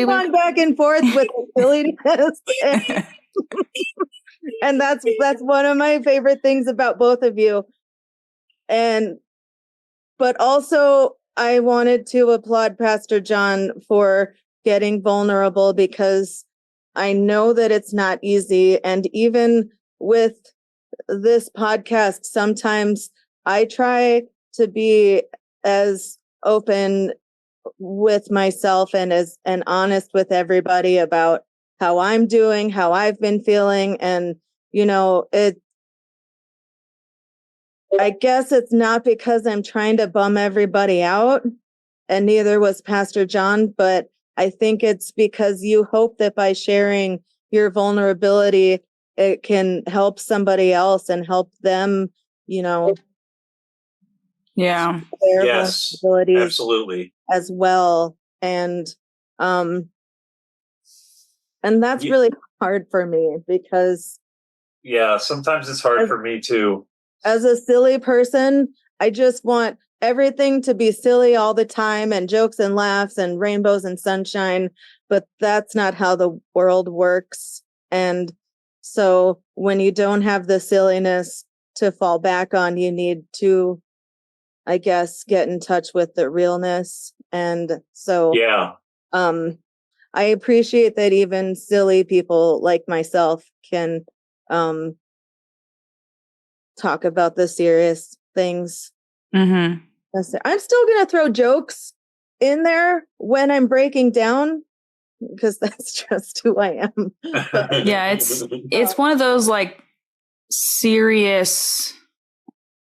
pong back and forth with the silliness. And that's one of my favorite things about both of you. But also I wanted to applaud Pastor John for getting vulnerable, because I know that it's not easy. And even with this podcast, sometimes I try to be as open with myself and honest with everybody about how I'm doing, how I've been feeling. And, I guess it's not because I'm trying to bum everybody out, and neither was Pastor John, but I think it's because you hope that by sharing your vulnerability, it can help somebody else and help them, Yeah. their Yes, vulnerabilities absolutely. as well. And that's really hard for me, because sometimes it's hard for me too. As a silly person, I just want everything to be silly all the time, and jokes and laughs and rainbows and sunshine, but that's not how the world works. And so when you don't have the silliness to fall back on, you need to, I guess, get in touch with the realness. And so I appreciate that even silly people like myself can talk about the serious things. Mm-hmm. I'm still going to throw jokes in there when I'm breaking down, because that's just who I am. But, yeah, it's one of those serious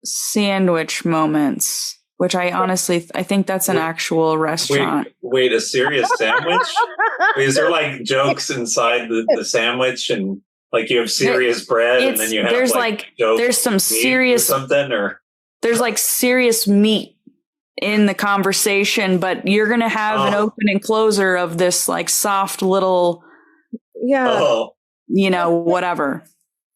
sandwich moments, which I honestly I think that's an actual restaurant. Wait, a serious sandwich? Is there jokes inside the sandwich, and you have serious bread, and then you have jokes, there's some serious or something, or there's serious meat in the conversation, but you're gonna have an open and closer of this soft little whatever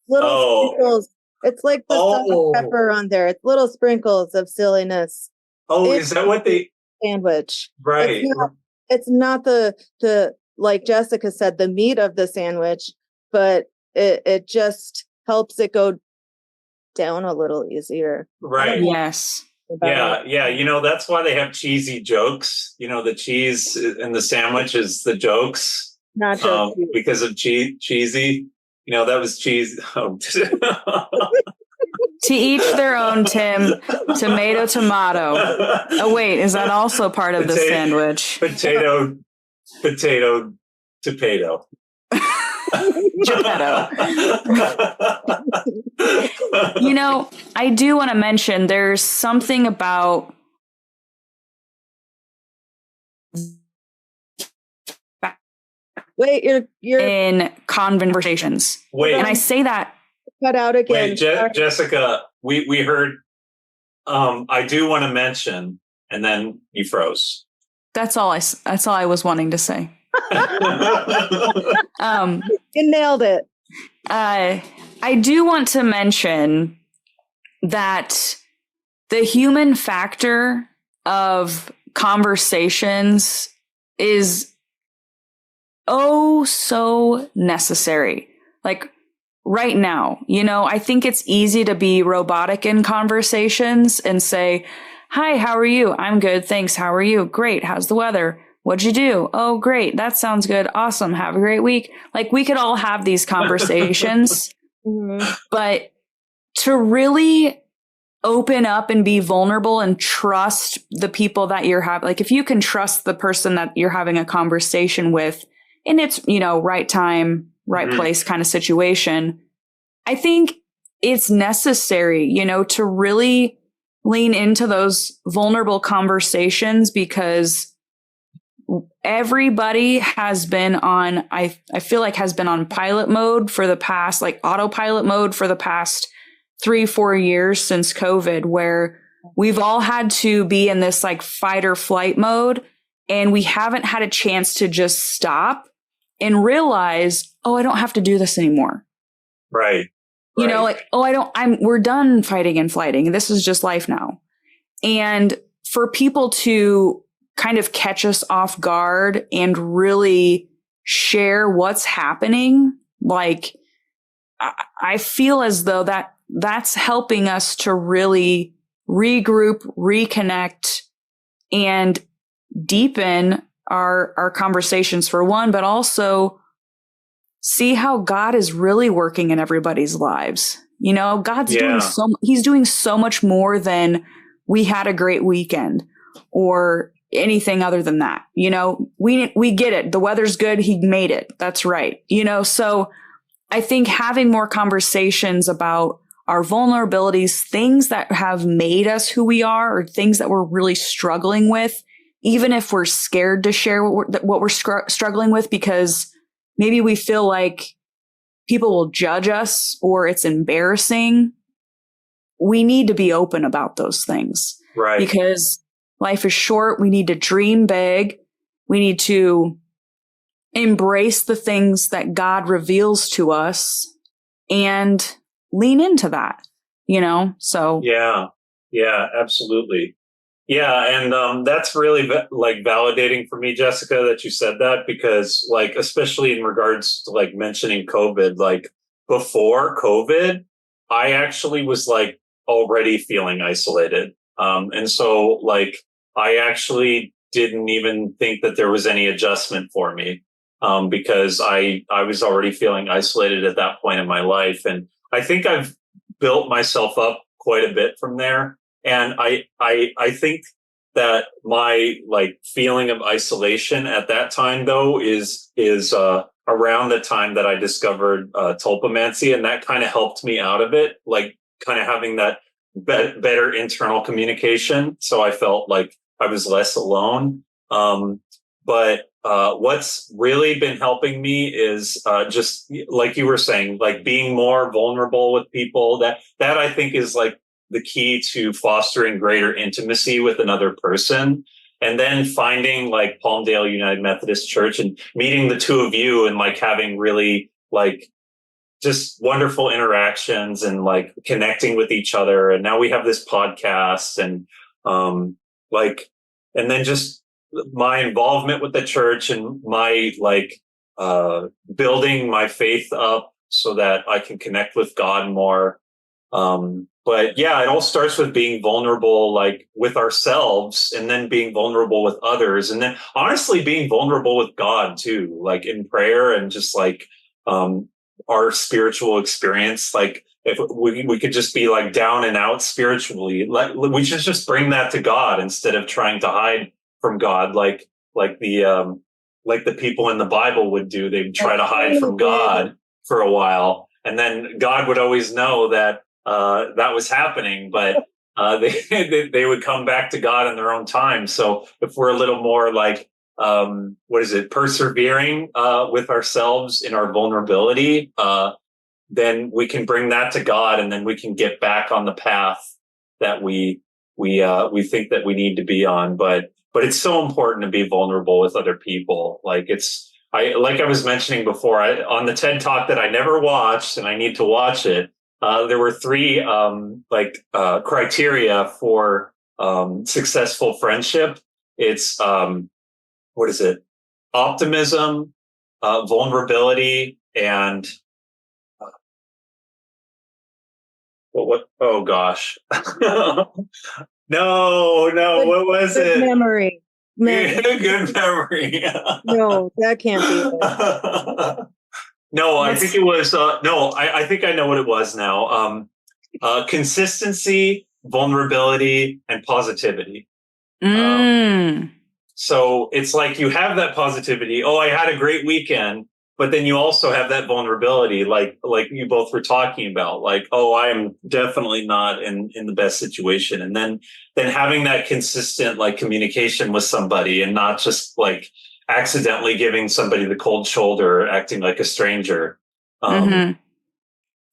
little sprinkles. It's like the salt and pepper on there. It's little sprinkles of silliness. Is that what they sandwich? Right. It's not the like Jessica said, the meat of the sandwich, but it just helps it go down a little easier. Right. Yes. Yeah. That's why they have cheesy jokes. The cheese in the sandwich is the jokes. Not just because of cheesy. That was cheese. To each their own, Tim. Tomato, tomato. Oh, wait. Is that also part of the sandwich? Potato. Geppetto. I do want to mention there's something about Wait, you're in conversations. Wait, And I say that. cut out again. wait, Sorry. Jessica, we heard. I do want to mention, and then you froze. That's all I was wanting to say. Um, You nailed it. I do want to mention that the human factor of conversations is oh so necessary. Like right now, I think it's easy to be robotic in conversations and say, "Hi, how are you? I'm good, thanks. How are you? Great. How's the weather? What'd you do? Oh, great. That sounds good. Awesome. Have a great week." Like we could all have these conversations, Mhm. but to really open up and be vulnerable and trust the people that you're having, like if you can trust the person that you're having a conversation with and it's, right time, right place kind of situation, I think it's necessary, to really lean into those vulnerable conversations because everybody has been on, I feel like has been on pilot mode for the past, like autopilot mode for the past 3-4 years since COVID, where we've all had to be in this like fight or flight mode. And we haven't had a chance to just stop and realize, oh, I don't have to do this anymore. Right. Like, oh, we're done fighting and flighting. This is just life now. And for people to kind of catch us off guard and really share what's happening, like, I feel as though that's helping us to really regroup, reconnect, and deepen our conversations for one, but also see how God is really working in everybody's lives. God's he's doing so much more than we had a great weekend or anything other than that. We get it. The weather's good. He made it. That's right. So I think having more conversations about our vulnerabilities, things that have made us who we are, or things that we're really struggling with, even if we're scared to share what we're struggling with, because maybe we feel like people will judge us or it's embarrassing. We need to be open about those things. Right. Because life is short. We need to dream big. We need to embrace the things that God reveals to us and lean into that, so. Yeah, absolutely. Yeah. And that's really validating for me, Jessica, that you said that, because like, especially in regards to like mentioning COVID, like before COVID, I actually was like already feeling isolated. And so like, I actually didn't even think that there was any adjustment for me. Because I was already feeling isolated at that point in my life. And I think I've built myself up quite a bit from there. And I think that my like feeling of isolation at that time though is around the time that I discovered tulpomancy, and that kind of helped me out of it, like kind of having that better internal communication. So I felt like I was less alone. But what's really been helping me is just like you were saying, like being more vulnerable with people. That I think is like the key to fostering greater intimacy with another person. And then finding like Palmdale United Methodist Church and meeting the two of you and like having really like just wonderful interactions and like connecting with each other. And now we have this podcast and and then just my involvement with the church and my like building my faith up so that I can connect with God more. But yeah, it all starts with being vulnerable, like with ourselves, and then being vulnerable with others. And then honestly, being vulnerable with God too, like in prayer and just like, our spiritual experience. Like if we could just be like down and out spiritually, like we should just bring that to God instead of trying to hide from God. Like the people in the Bible would do. They'd try to hide from God for a while. And then God would always know that, that was happening, but they would come back to God in their own time. So if we're a little more like what is it, persevering with ourselves in our vulnerability, then we can bring that to God, and then we can get back on the path that we think that we need to be on. But it's so important to be vulnerable with other people. Like I was mentioning before, on the TED Talk that I never watched, and I need to watch it. There were three criteria for successful friendship. It's what is it? Optimism, vulnerability, and what? Oh gosh, no, what was Good it? memory. Good memory. No, that can't be it. No, I think it was. No, I think I know what it was now. Consistency, vulnerability, and positivity. So it's like you have that positivity. Oh, I had a great weekend, but then you also have that vulnerability, like you both were talking about. Like, oh, I am definitely not in the best situation, and then having that consistent like communication with somebody, and not just like accidentally giving somebody the cold shoulder, or acting like a stranger. Yeah,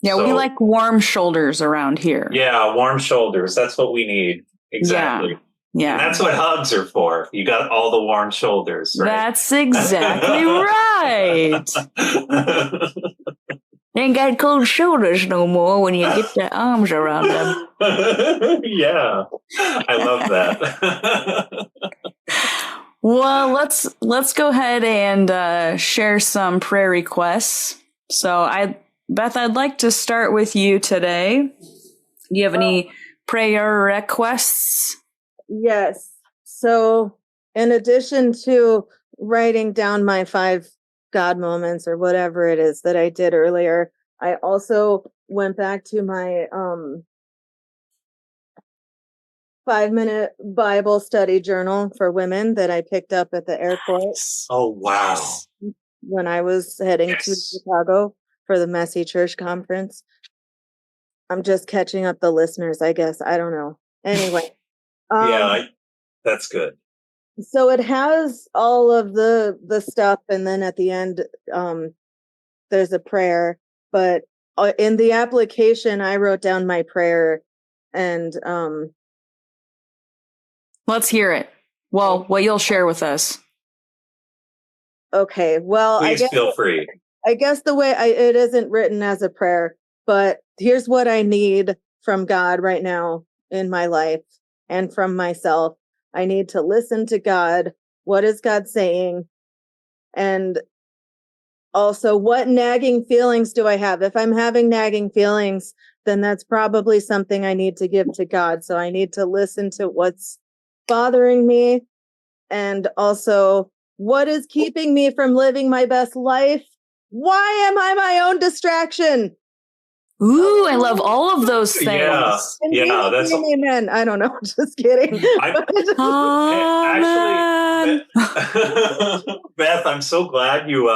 we like warm shoulders around here. Yeah, warm shoulders. That's what we need. Exactly. Yeah. And that's what hugs are for. You got all the warm shoulders, right? That's exactly right. Ain't got cold shoulders no more when you get the arms around them. Yeah, I love that. Well, let's go ahead and share some prayer requests. So, Beth, I'd like to start with you today. Do you have any prayer requests? Yes. So, in addition to writing down my 5 God moments or whatever it is that I did earlier, I also went back to my 5-minute Bible study journal for women that I picked up at the airport. Oh, wow. When I was heading to Chicago for the Messy Church Conference. I'm just catching up the listeners, I guess. I don't know. Anyway. That's good. So it has all of the stuff, and then at the end, there's a prayer. But in the application, I wrote down my prayer, and let's hear it. Well, what you'll share with us. Okay. Well, please feel free. I guess the way it isn't written as a prayer, but here's what I need from God right now in my life and from myself. I need to listen to God. What is God saying? And also, what nagging feelings do I have? If I'm having nagging feelings, then that's probably something I need to give to God. So I need to listen to what's bothering me. And also, what is keeping me from living my best life? Why am I my own distraction? Ooh, I love all of those things. Yeah, that's amen. I don't know, just kidding. Actually, Beth, I'm so glad you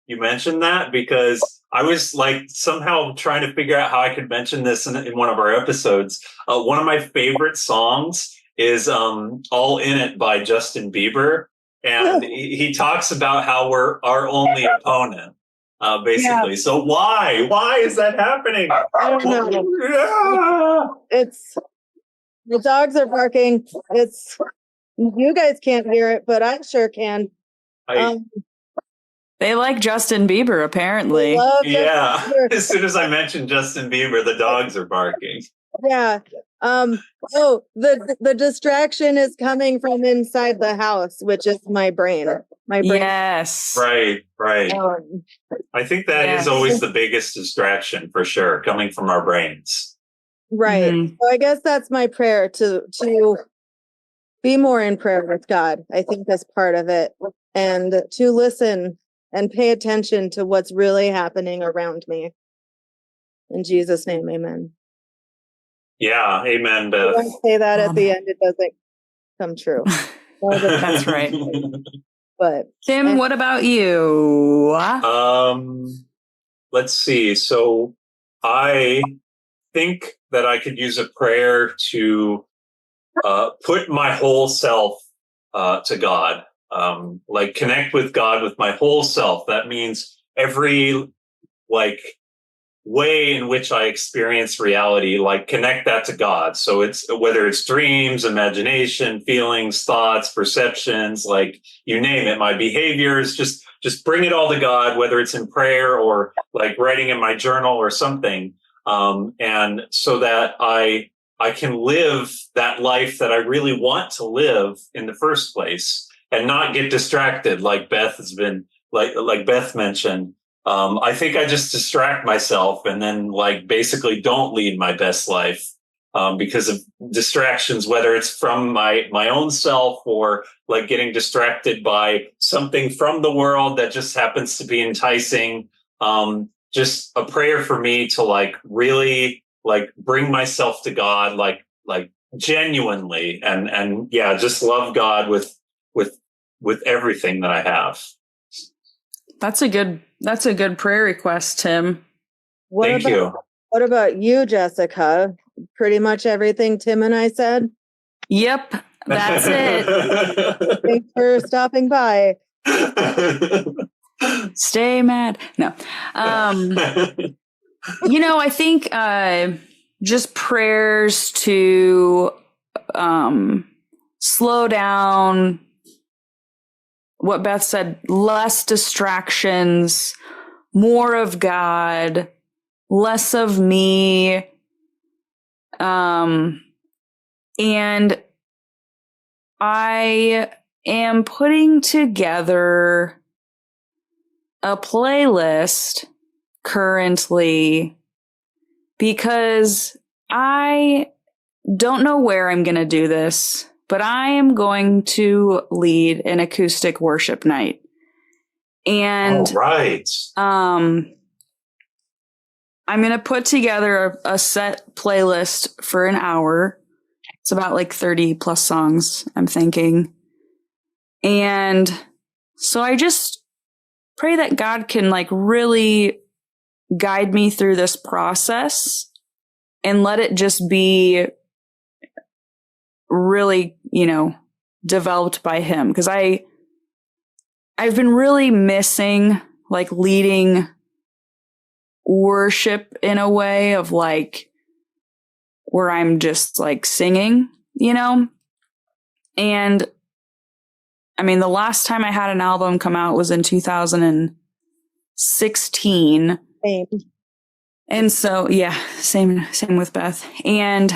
mentioned that, because I was like somehow trying to figure out how I could mention this in one of our episodes. One of my favorite songs is "All In It" by Justin Bieber, and he talks about how we're our only opponent. Basically. Yeah. So why is that happening? I don't know. It's the dogs are barking. You guys can't hear it, but I sure can. They like Justin Bieber, apparently. Yeah. As soon as I mentioned Justin Bieber, the dogs are barking. Yeah. The distraction is coming from inside the house, which is my brain. My brain. Yes. Right. I think that is always the biggest distraction, for sure, coming from our brains. Right. Mm-hmm. So I guess that's my prayer, to be more in prayer with God. I think that's part of it. And to listen and pay attention to what's really happening around me. In Jesus' name, amen. Yeah, amen, Beth. When I say that at the end, it doesn't come true. That's right. But Tim, what about you? Let's see. So I think that I could use a prayer to put my whole self to God. like connect with God with my whole self. That means every like way in which I experience reality, like connect that to God. So it's whether it's dreams, imagination, feelings, thoughts, perceptions, like you name it, my behaviors, just bring it all to God, whether it's in prayer or like writing in my journal or something. And so that I can live that life that I really want to live in the first place and not get distracted like Beth has been like Beth mentioned. I think I just distract myself and then like basically don't lead my best life because of distractions, whether it's from my own self or like getting distracted by something from the world that just happens to be enticing. Just a prayer for me to like really like bring myself to God, like genuinely and yeah, just love God with everything that I have. That's a good prayer request, Tim. Thank you. What about you, Jessica? Pretty much everything Tim and I said? Yep, that's it. Thanks for stopping by. Stay mad. No. I think just prayers to slow down, what Beth said, less distractions, more of God, less of me. And I am putting together a playlist currently because I don't know where I'm going to do this, but I am going to lead an acoustic worship night. And right. I'm going to put together a set playlist for an hour. It's about like 30 plus songs, I'm thinking. And so I just pray that God can like really guide me through this process and let it just be really, developed by him. Because I've been really missing like leading worship in a way of like where I'm just like singing, and I mean, the last time I had an album come out was in 2016. Same. And so, yeah, same with Beth. And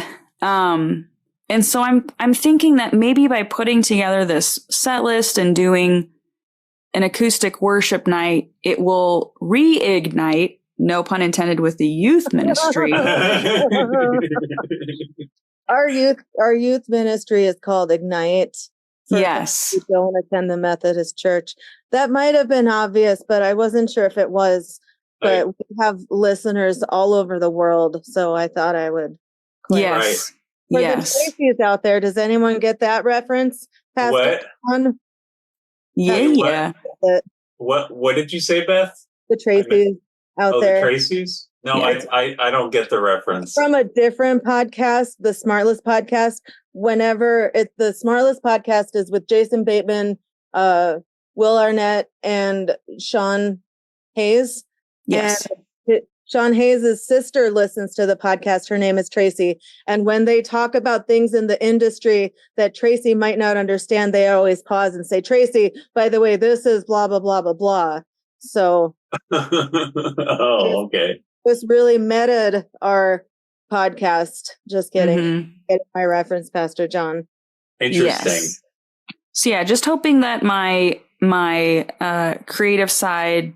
so I'm thinking that maybe by putting together this set list and doing an acoustic worship night, it will reignite, no pun intended, with the youth ministry. Our youth ministry is called Ignite. Yes. You don't attend the Methodist Church. That might have been obvious, but I wasn't sure if it was. But we have listeners all over the world, so I thought I would. Yes. For yes. the Tracy's out there, does anyone get that reference? What? Yeah. What did you say, Beth? The Tracy's out there. The Tracy's? No, yeah. I don't get the reference. From a different podcast, the Smartless podcast. Whenever the Smartless podcast is with Jason Bateman, Will Arnett, and Sean Hayes. Yes. And Sean Hayes' sister listens to the podcast. Her name is Tracy. And when they talk about things in the industry that Tracy might not understand, they always pause and say, Tracy, by the way, this is blah, blah, blah, blah, blah. So. Oh, okay. This really meted our podcast. Just kidding. Mm-hmm. Get my reference, Pastor John. Interesting. Yes. So yeah, just hoping that my creative side,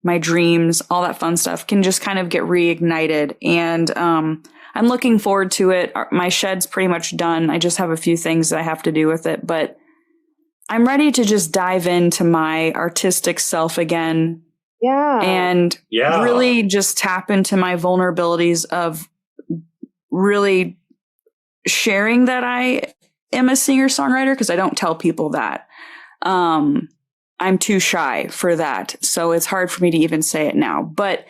my dreams, all that fun stuff can just kind of get reignited. And I'm looking forward to it. My shed's pretty much done. I just have a few things that I have to do with it, but I'm ready to just dive into my artistic self again. Yeah. And really just tap into my vulnerabilities of really sharing that I am a singer-songwriter, because I don't tell people that. I'm too shy for that. So it's hard for me to even say it now. But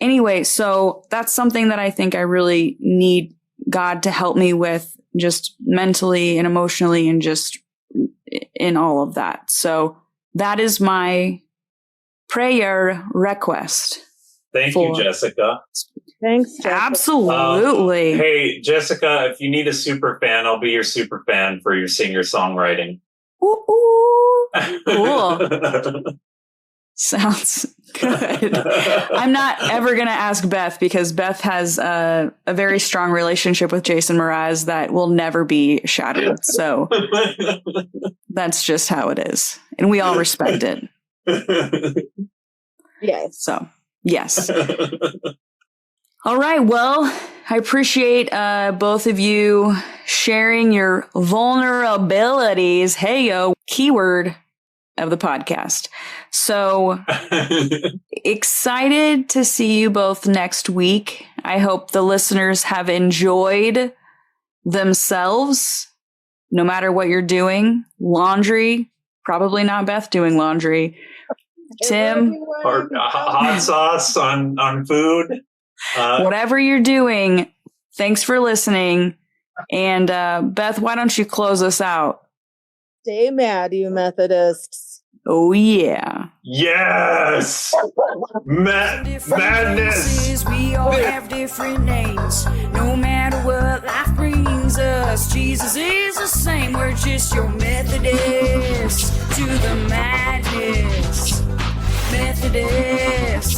anyway, so that's something that I think I really need God to help me with, just mentally and emotionally, and just in all of that. So that is my prayer request. Thank you, Jessica. Thanks, Jessica. Absolutely. Hey, Jessica, if you need a super fan, I'll be your super fan for your singer-songwriting. Ooh, ooh. Cool. Sounds good. I'm not ever going to ask Beth because Beth has a very strong relationship with Jason Mraz that will never be shattered. So that's just how it is. And we all respect it. Yes. So, yes. All right. Well, I appreciate both of you sharing your vulnerabilities. Hey, yo, keyword of the podcast. So excited to see you both next week. I hope the listeners have enjoyed themselves, no matter what you're doing. Laundry, probably not Beth doing laundry. Tim, or hot sauce on food. Whatever you're doing, thanks for listening. And Beth, why don't you close us out? Stay mad, you Methodists. Oh, yeah. Yes! Madness! We all have different names. No matter what life brings us, Jesus is the same. We're just your Methodist to the madness. Methodist.